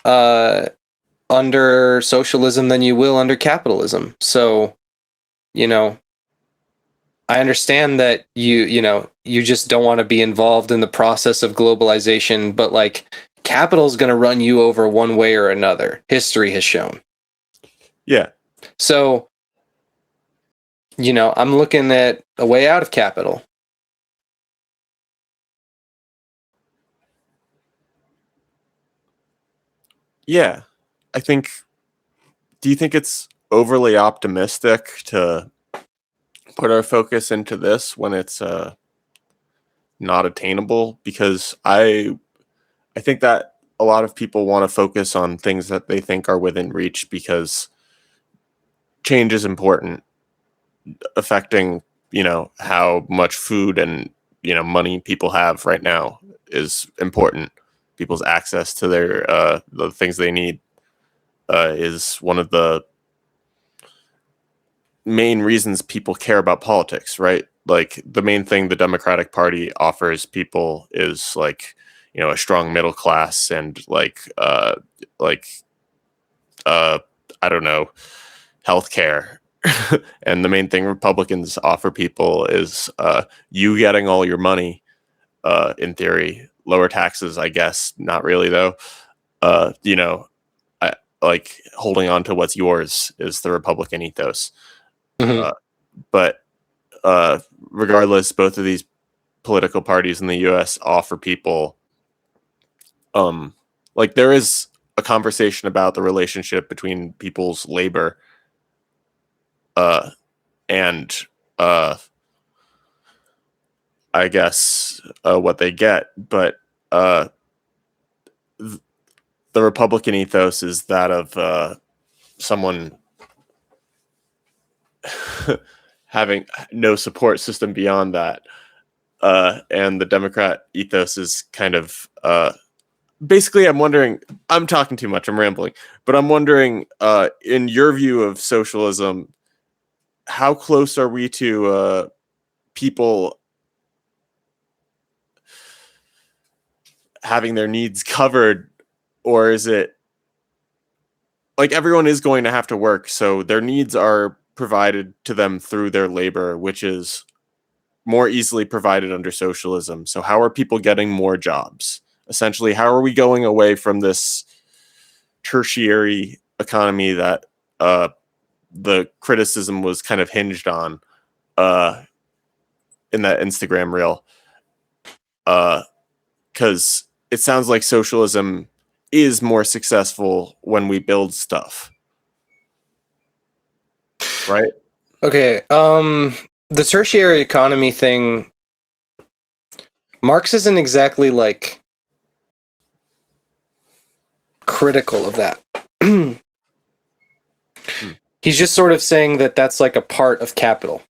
under socialism than you will under capitalism. So, you know, I understand that you just don't want to be involved in the process of globalization, but like, capital is going to run you over one way or another. History has shown. Yeah. So I'm looking at a way out of capital. Yeah, I think. Do you think it's overly optimistic to put our focus into this when it's not attainable? Because I think that a lot of people want to focus on things that they think are within reach because change is important, affecting how much food and money people have right now is important. People's access to their the things they need is one of the main reasons people care about politics, right? Like the main thing the Democratic Party offers people is like a strong middle class and like I don't know, healthcare. And the main thing Republicans offer people is you getting all your money, in theory, lower taxes, I guess, not really though. I, like holding on to what's yours is the Republican ethos. Mm-hmm. But regardless, both of these political parties in the U.S. offer people, like there is a conversation about the relationship between people's labor and I guess what they get, but the Republican ethos is that of someone having no support system beyond that. And the Democrat ethos is kind of basically, I'm wondering, I'm talking too much, I'm rambling, but I'm wondering, in your view of socialism, how close are we to people having their needs covered, or is it like everyone is going to have to work, so their needs are provided to them through their labor, which is more easily provided under socialism. So how are people getting more jobs? Essentially, how are we going away from this tertiary economy that the criticism was kind of hinged on in that Instagram reel? Because it sounds like socialism is more successful when we build stuff, right? Okay. The tertiary economy thing, Marx isn't exactly like critical of that. He's just sort of saying that that's like a part of capital.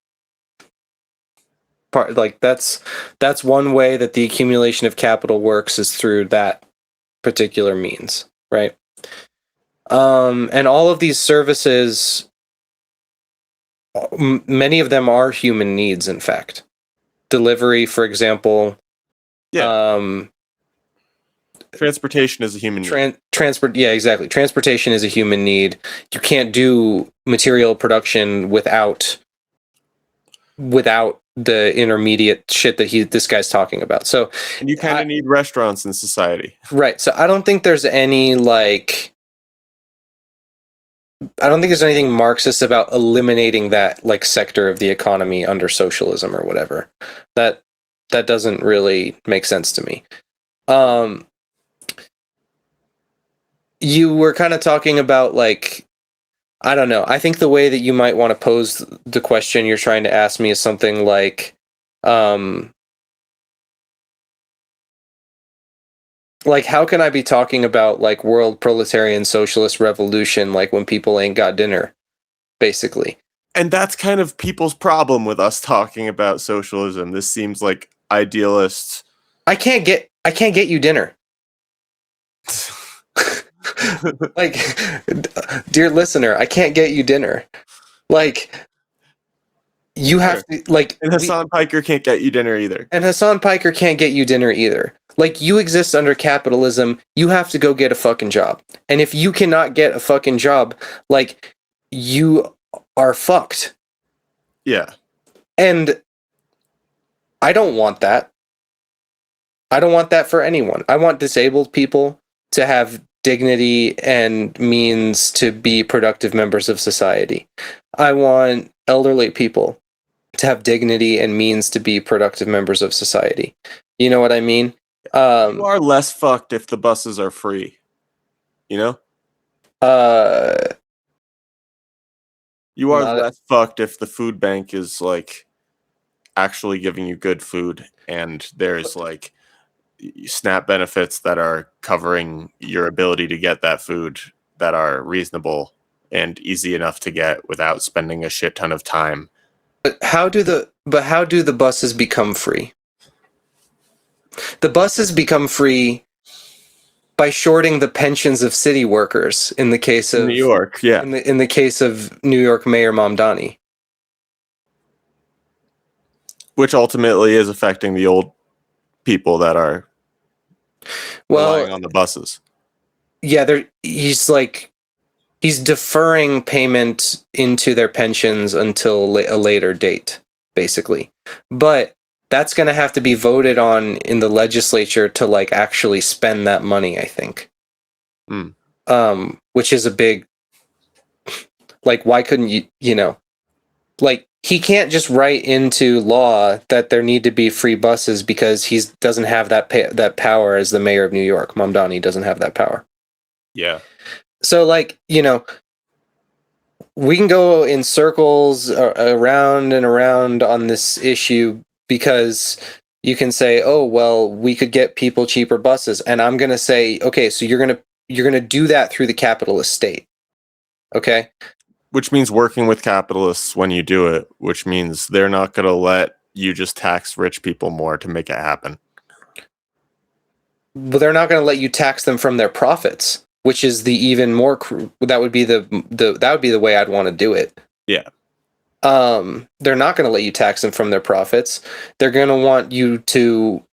That's one way that the accumulation of capital works, is through that particular means, right? And all of these services, many of them are human needs, in fact. Delivery, for example. Yeah. Transportation is a human need. Yeah, exactly. Transportation is a human need. You can't do material production without the intermediate shit that this guy's talking about. So, and you kind of need restaurants in society, right? So I don't think there's any anything Marxist about eliminating that like sector of the economy under socialism or whatever. That doesn't really make sense to me. You were kind of talking about like, I don't know. I think the way that you might want to pose the question you're trying to ask me is something like, how can I be talking about like world proletarian socialist revolution like when people ain't got dinner, basically? And that's kind of people's problem with us talking about socialism. This seems like idealists. I can't get you dinner. Like, dear listener, I can't get you dinner. Like, you have to, like... And Hassan Piker can't get you dinner either. And Hassan Piker can't get you dinner either. Like, you exist under capitalism, you have to go get a fucking job. And if you cannot get a fucking job, like, you are fucked. Yeah. And I don't want that. I don't want that for anyone. I want disabled people to have dignity and means to be productive members of society. I want elderly people to have dignity and means to be productive members of society. You know what I mean? You are less fucked if the buses are free. You know? You are less fucked if the food bank is like actually giving you good food and there's like SNAP benefits that are covering your ability to get that food that are reasonable and easy enough to get without spending a shit ton of time. But how do the buses become free? The buses become free by shorting the pensions of city workers in the case of New York, yeah. In the case of New York Mayor Mamdani. Which ultimately is affecting the old people that are relying on the buses. Yeah, he's deferring payment into their pensions until a later date, basically. But that's going to have to be voted on in the legislature to like actually spend that money, I think. Which is a big, like, why couldn't you know, like, he can't just write into law that there need to be free buses because he doesn't have that power as the mayor of New York. Mamdani doesn't have that power. Yeah. So, like, you know, we can go in circles around and around on this issue because you can say, oh, well, we could get people cheaper buses. And I'm going to say, okay, so you're going to do that through the capitalist state. Okay. Which means working with capitalists when you do it, which means they're not going to let you just tax rich people more to make it happen. But they're not going to let you tax them from their profits, which is the even more that would be the way I'd want to do it. Yeah. They're not going to let you tax them from their profits. They're going to want you to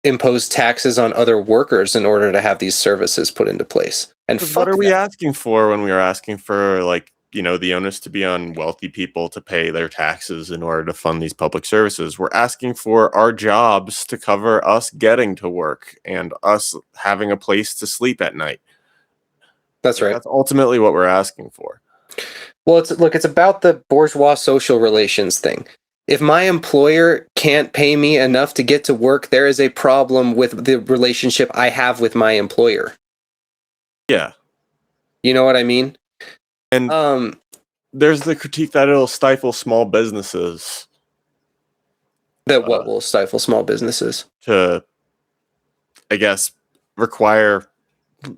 impose taxes on other workers in order to have these services put into place. And what are we asking for when we are asking for, like, you know, the onus to be on wealthy people to pay their taxes in order to fund these public services? We're asking for our jobs to cover us getting to work and us having a place to sleep at night. That's right. That's ultimately what we're asking for. Well, it's about the bourgeois social relations thing. If my employer can't pay me enough to get to work, there is a problem with the relationship I have with my employer. Yeah. You know what I mean? And there's the critique that it'll stifle small businesses. That what will stifle small businesses? To, I guess, require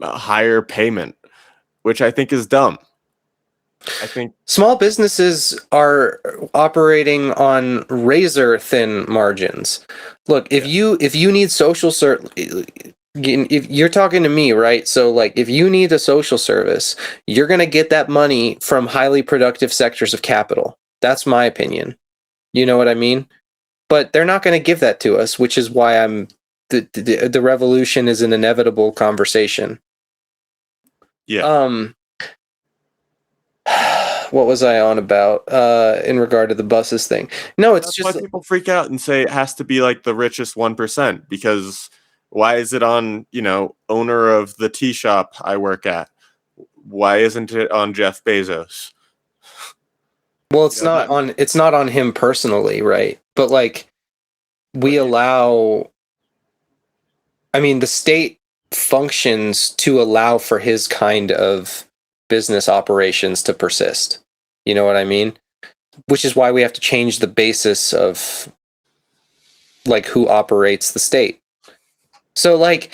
higher payment, which I think is dumb. I think small businesses are operating on razor thin margins. Look, if you need social if you're talking to me, right? So, like, if you need a social service, you're going to get that money from highly productive sectors of capital. That's my opinion. You know what I mean? But they're not going to give that to us, which is why the revolution is an inevitable conversation. Yeah. What was I on about in regard to the buses thing? No, it's That's why people freak out and say it has to be like the richest 1%, because why is it on, you know, owner of the tea shop I work at? Why isn't it on Jeff Bezos? Well, it's not on him personally, right? But like, we allow, I mean, the state functions to allow for his kind of business operations to persist. You know what I mean? Which is why we have to change the basis of like who operates the state. So, like,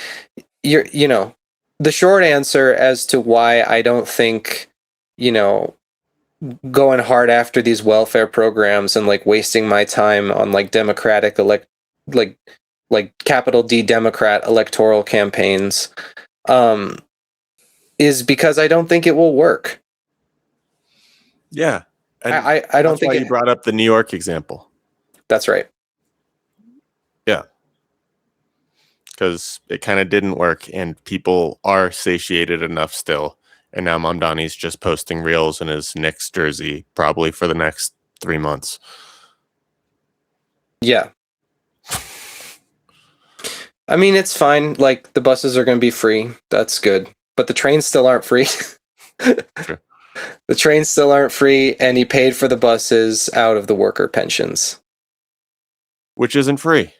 you know, the short answer as to why I don't think, you know, going hard after these welfare programs and like wasting my time on like democratic like capital D Democrat electoral campaigns is because I don't think it will work. Yeah. And I don't think you brought up the New York example. That's right. Yeah. Because it kind of didn't work and people are satiated enough still. And now Mamdani's just posting reels in his Knicks jersey probably for the next 3 months. Yeah. I mean, it's fine. Like, the buses are going to be free. That's good. But the trains still aren't free. Sure. The trains still aren't free, and he paid for the buses out of the worker pensions. Which isn't free.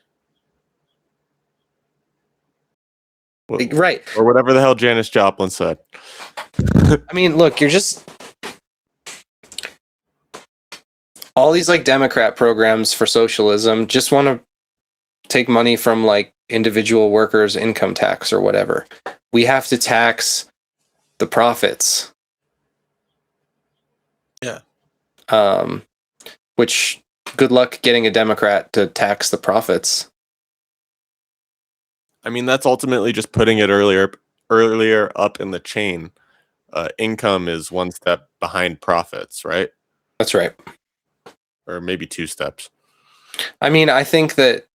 Right. Or whatever the hell Janis Joplin said. I mean, look, you're just... all these like Democrat programs for socialism just want to take money from like individual workers' income tax or whatever. We have to tax the profits. Yeah. Which, good luck getting a Democrat to tax the profits. I mean, that's ultimately just putting it earlier up in the chain. Income is one step behind profits, right? That's right. Or maybe 2 steps. I mean, I think that,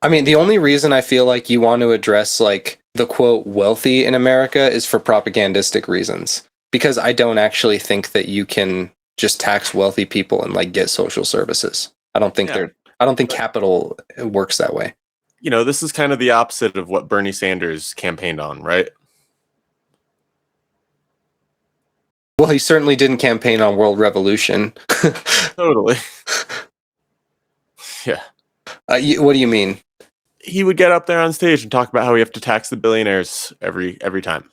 the only reason I feel like you want to address like the quote wealthy in America is for propagandistic reasons. Because I don't actually think that you can just tax wealthy people and like get social services. I don't think capital works that way. You know, this is kind of the opposite of what Bernie Sanders campaigned on, right? Well, he certainly didn't campaign on world revolution. Totally. Yeah. What do you mean? He would get up there on stage and talk about how we have to tax the billionaires every time.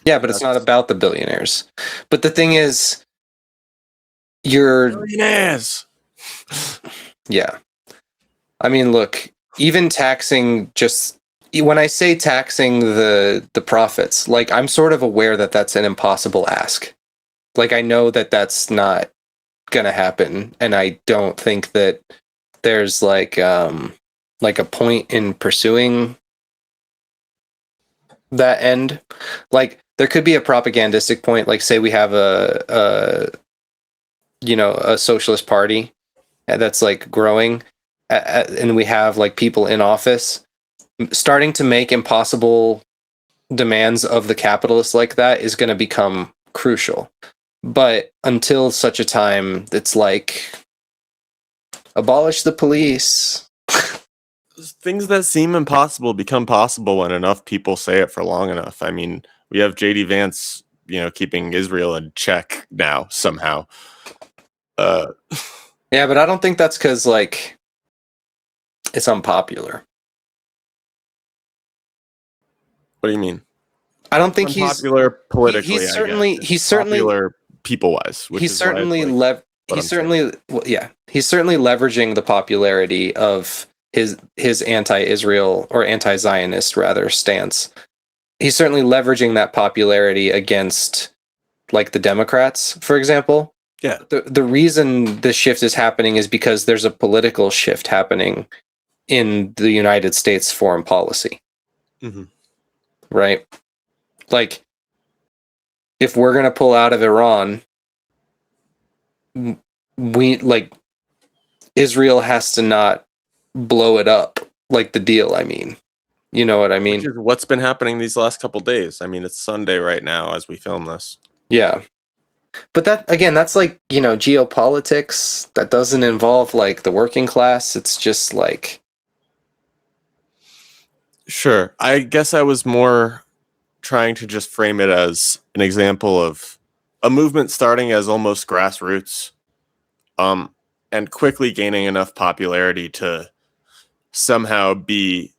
Yeah, but it's not about the billionaires. But the thing is, you're... billionaires! Yeah. I mean, look, even taxing just... when I say taxing the profits, like, I'm sort of aware that that's an impossible ask. Like, I know that that's not gonna happen, and I don't think that there's, like a point in pursuing that end. Like, there could be a propagandistic point, like, say we have a socialist party that's, like, growing, and we have, like, people in office starting to make impossible demands of the capitalists like that is going to become crucial. But until such a time, it's like, abolish the police. Things that seem impossible become possible when enough people say it for long enough. I mean, we have JD Vance, keeping Israel in check now somehow. Yeah, but I don't think that's because, like, it's unpopular. What do you mean? I don't think he's popular politically. He's certainly popular people-wise. He's certainly leveraging the popularity of his anti-Israel or anti-Zionist rather stance. He's certainly leveraging that popularity against, like, the Democrats, for example. Yeah. The reason this shift is happening is because there's a political shift happening in the United States foreign policy. Mm-hmm. Right? Like, if we're going to pull out of Iran, Israel has to not blow it up, like the deal, I mean. You know what I mean? Which is what's been happening these last couple days. I mean, it's Sunday right now as we film this. Yeah. But that, again, that's like, geopolitics. That doesn't involve, like, the working class. It's just like... Sure. I guess I was more trying to just frame it as an example of a movement starting as almost grassroots, and quickly gaining enough popularity to somehow be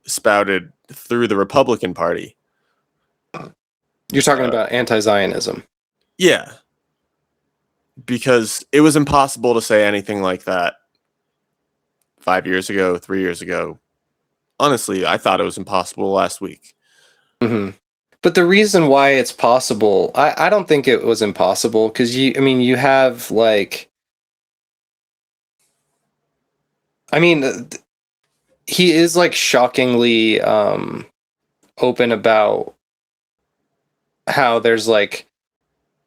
spouted through the Republican Party. You're talking about anti-Zionism. Yeah. Because it was impossible to say anything like that 5 years ago, 3 years ago. Honestly, I thought it was impossible last week. Mm-hmm. But the reason why it's possible, I don't think it was impossible, because you have, like... he is, like, shockingly open about how there's, like,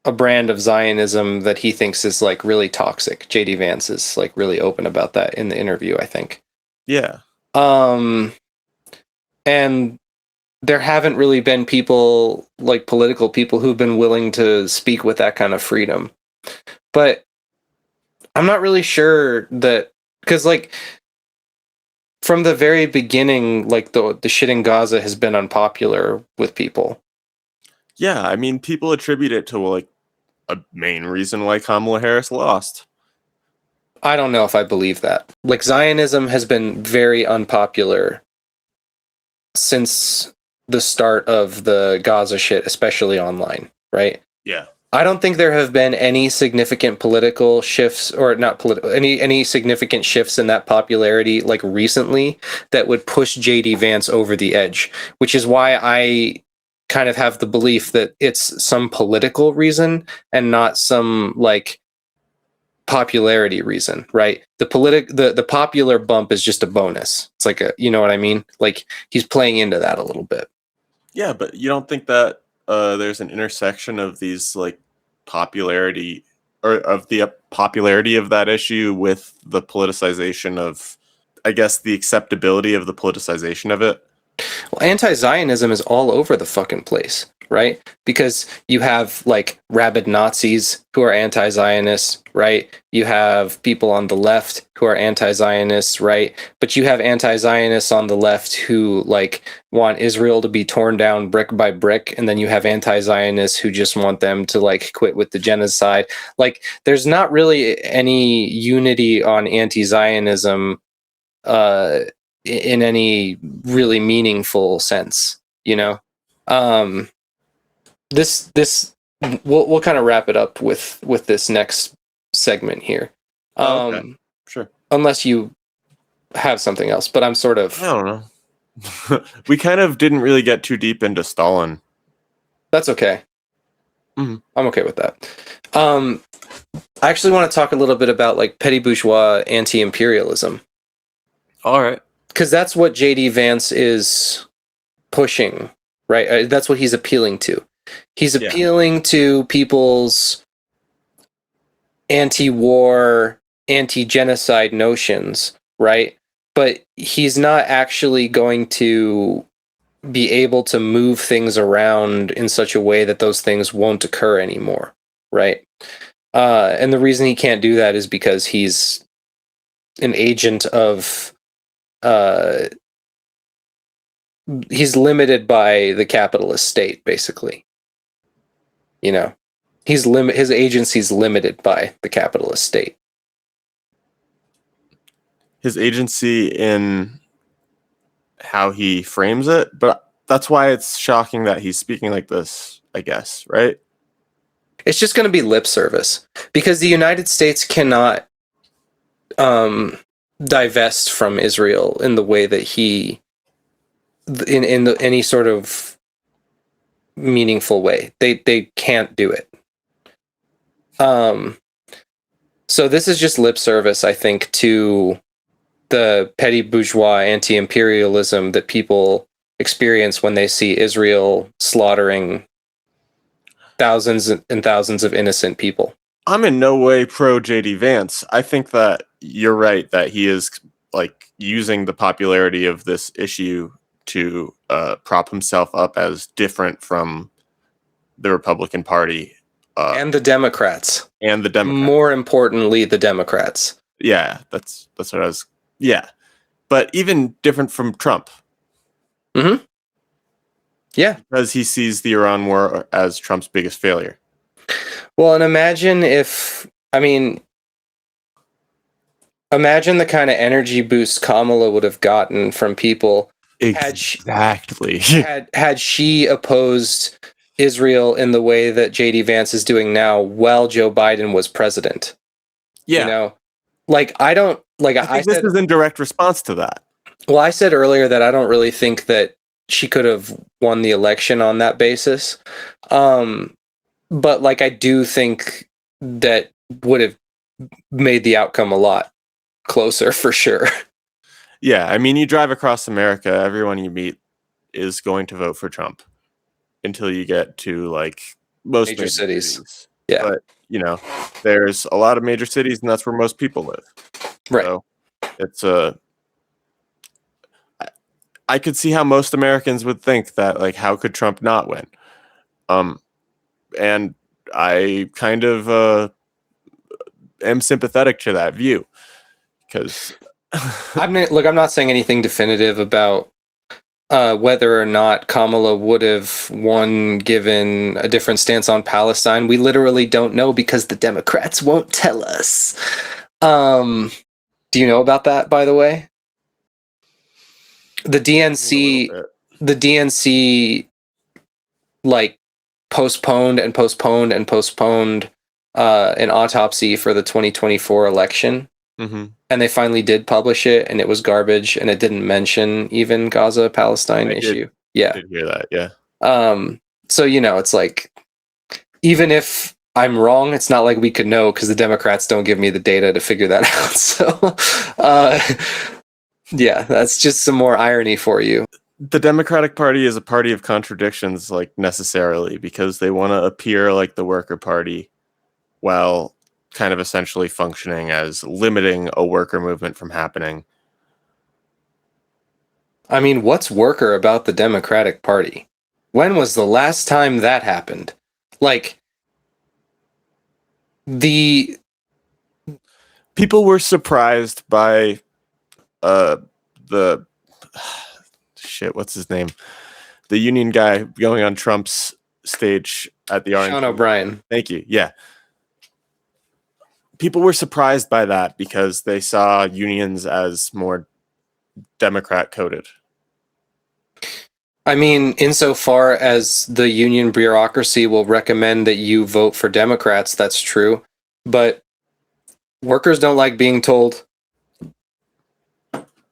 a brand of Zionism that he thinks is, like, really toxic. JD Vance is, like, really open about that in the interview, I think. Yeah. And there haven't really been people, like, political people who've been willing to speak with that kind of freedom. But I'm not really sure that, because, like, from the very beginning, like, the shit in Gaza has been unpopular with people. Yeah, I mean, people attribute it to, like, a main reason why Kamala Harris lost. I don't know if I believe that. Like, Zionism has been very unpopular since the start of the Gaza shit, especially online, right? Yeah. I don't think there have been any significant political shifts, or not political, any significant shifts in that popularity like recently that would push JD Vance over the edge, which is why I kind of have the belief that it's some political reason and not some like popularity reason, right? The popular bump is just a bonus. It's like a, you know what I mean? Like, he's playing into that a little bit. Yeah, but you don't think that there's an intersection of these like popularity or of the popularity of that issue with the politicization of, I guess, the acceptability of the politicization of it? Well, anti-Zionism is all over the fucking place, right? Because you have like rabid Nazis who are anti-Zionists, right? You have people on the left who are anti-Zionists, right? But you have anti-Zionists on the left who like want Israel to be torn down brick by brick, and then you have anti-Zionists who just want them to like quit with the genocide. Like, there's not really any unity on anti-Zionism in any really meaningful sense, you know. This we'll kind of wrap it up with this next segment here. Okay. Sure. Unless you have something else, but I'm sort of, I don't know. We kind of didn't really get too deep into Stalin. That's okay. Mhm. I'm okay with that. I actually want to talk a little bit about like petty bourgeois anti-imperialism. All right. Because that's what JD Vance is pushing, right? That's what he's appealing to. He's appealing to people's anti-war, anti-genocide notions, right? But he's not actually going to be able to move things around in such a way that those things won't occur anymore, right? And the reason he can't do that is because he's an agent of he's limited by the capitalist state, basically. You know, his agency's limited by the capitalist state. His agency in how he frames it, but that's why it's shocking that he's speaking like this, I guess, right? It's just going to be lip service because the United States cannot divest from Israel in the way that he in any sort of meaningful way. They can't do it. So this is just lip service, I think, to the petty bourgeois anti-imperialism that people experience when they see Israel slaughtering thousands and thousands of innocent people. I'm in no way pro JD Vance. I think that you're right that he is like using the popularity of this issue to prop himself up as different from the Republican Party and the Democrats. More importantly, the Democrats. Yeah, that's what I was. Yeah, but even different from Trump. Mm-hmm. Yeah, because he sees the Iran war as Trump's biggest failure. Well, and imagine the kind of energy boost Kamala would have gotten from people exactly had she opposed Israel in the way that JD Vance is doing now while Joe Biden was president. Yeah. You know, like I think this is in direct response to that. Well, I said earlier that I don't really think that she could have won the election on that basis. But like, I do think that would have made the outcome a lot closer for sure. Yeah. I mean, you drive across America, everyone you meet is going to vote for Trump until you get to like most major cities. Yeah. But you know, there's a lot of major cities and that's where most people live. Right. So it's I could see how most Americans would think that, like, how could Trump not win? And I kind of am sympathetic to that view because I'm not saying anything definitive about whether or not Kamala would have won given a different stance on Palestine. We literally don't know because the Democrats won't tell us. Do you know about that, by the way? The DNC, like, postponed and postponed and postponed an autopsy for the 2024 election. Mm-hmm. And they finally did publish it, and it was garbage, and it didn't mention even Gaza-Palestine issue. Yeah. I did hear that, yeah. So, it's like, even if I'm wrong, it's not like we could know because the Democrats don't give me the data to figure that out. So, yeah, that's just some more irony for you. The Democratic Party is a party of contradictions, like, necessarily, because they want to appear like the worker party while kind of essentially functioning as limiting a worker movement from happening. I mean, what's worker about the Democratic Party? When was the last time that happened? Like, the people were surprised by the shit, what's his name? The union guy going on Trump's stage at the Orange. Sean O'Brien. Thank you. Yeah. People were surprised by that because they saw unions as more Democrat coded. I mean, insofar as the union bureaucracy will recommend that you vote for Democrats, that's true. But workers don't like being told.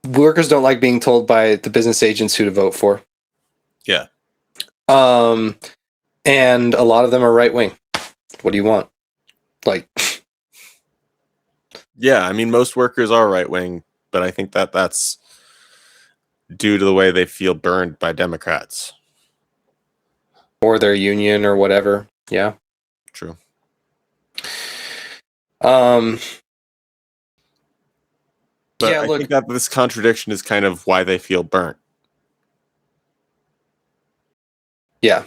Workers don't like being told by the business agents who to vote for. Yeah. And a lot of them are right wing. What do you want? Like. Yeah, I mean, most workers are right wing, but I think that that's due to the way they feel burned by Democrats. Or their union or whatever. Yeah. True. But yeah, I think that this contradiction is kind of why they feel burnt. Yeah.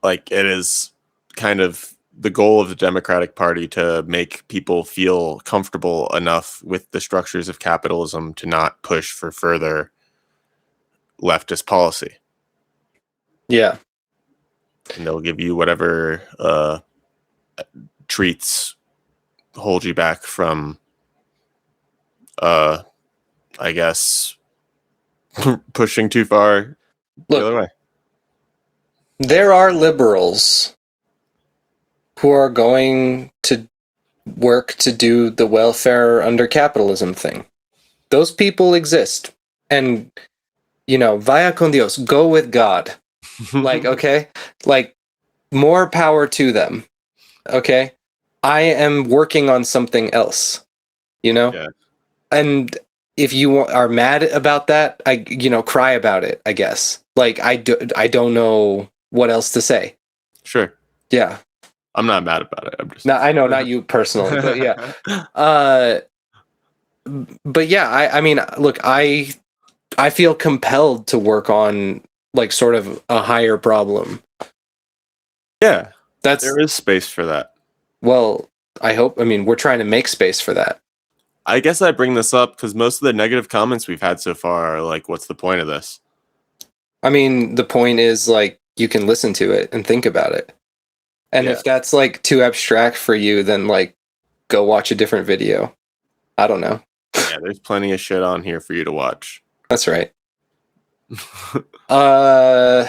Like, it is kind of the goal of the Democratic Party to make people feel comfortable enough with the structures of capitalism to not push for further leftist policy. Yeah. And they'll give you whatever treats hold you back from, I guess, pushing too far the other way. There are liberals who are going to work to do the welfare under capitalism thing. Those people exist. And, vaya con Dios, go with God. Like, okay? Like, more power to them. Okay? I am working on something else, Yeah. And if you are mad about that, cry about it, I guess. Like, I don't know what else to say. Sure. Yeah. I'm not mad about it. I'm just. No, I know, not you personally, but yeah. But yeah, I mean, look, I feel compelled to work on, like, sort of a higher problem. Yeah, there is space for that. Well, we're trying to make space for that. I guess I bring this up because most of the negative comments we've had so far are like, what's the point of this? I mean, the point is, like, you can listen to it and think about it. And if that's, like, too abstract for you, then, like, go watch a different video. I don't know. Yeah, there's plenty of shit on here for you to watch. That's right. I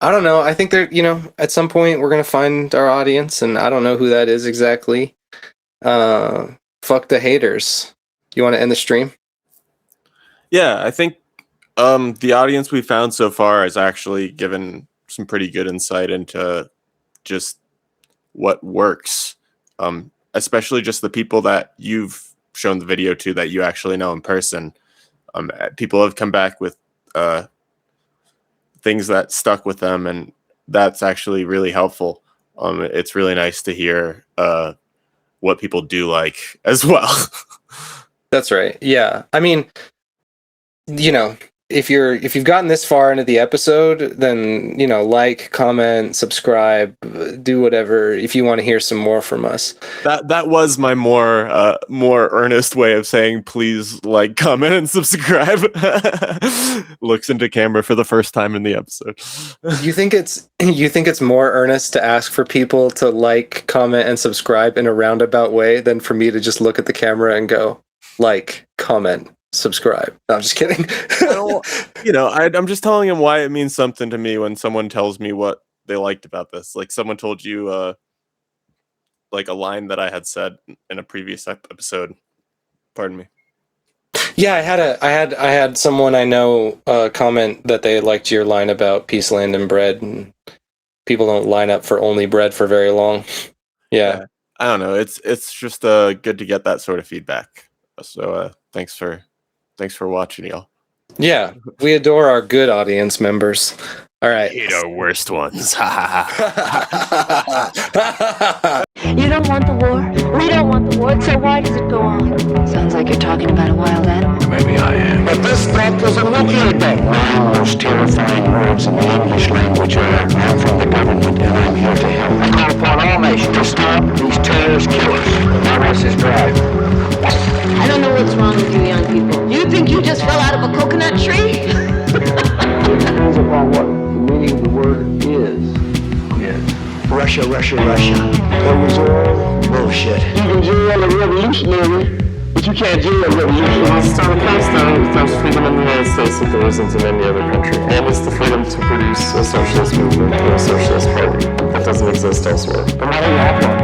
don't know. I think at some point we're going to find our audience, and I don't know who that is exactly. Fuck the haters. You want to end the stream? Yeah, I think the audience we found so far has actually given some pretty good insight into just what works, especially just the people that you've shown the video to that you actually know in person. People have come back with things that stuck with them, and that's actually really helpful. It's really nice to hear what people do like as well. That's right. Yeah. I mean, if you've gotten this far into the episode, then like, comment, subscribe, do whatever if you want to hear some more from us. That was my more earnest way of saying please like, comment, and subscribe. Looks into camera for the first time in the episode. You think it's more earnest to ask for people to like, comment, and subscribe in a roundabout way than for me to just look at the camera and go like, comment, subscribe? No, I'm just kidding. I'm just telling him why it means something to me when someone tells me what they liked about this. Like someone told you like a line that I had said in a previous episode. Pardon me. Yeah, I had someone I know comment that they liked your line about peace, land, and bread, and people don't line up for only bread for very long. Yeah. I don't know. It's just good to get that sort of feedback. So thanks for watching, y'all. Yeah, we adore our good audience members. All right. Hate our worst ones. You don't want the war. We don't want the war, so why does it go on? Sounds like you're talking about a wild animal. Maybe I am. But this stuff is a nuclear bomb. The most terrifying words in the English language are, I'm from the government and I'm here to help. I call upon all nations to stop these terrorist killers. My race is dry. I don't know what's wrong with you young people. You think you just fell out of a coconut tree? It depends upon what the meaning of the word is. Yes. Russia. That was all bullshit. You can jail a revolutionary, but you can't jail a revolutionary. Well, it's still comes down if there's freedom in the United States that there isn't in any other country. And it's the freedom to produce a socialist movement or a socialist party that doesn't exist elsewhere. No matter what.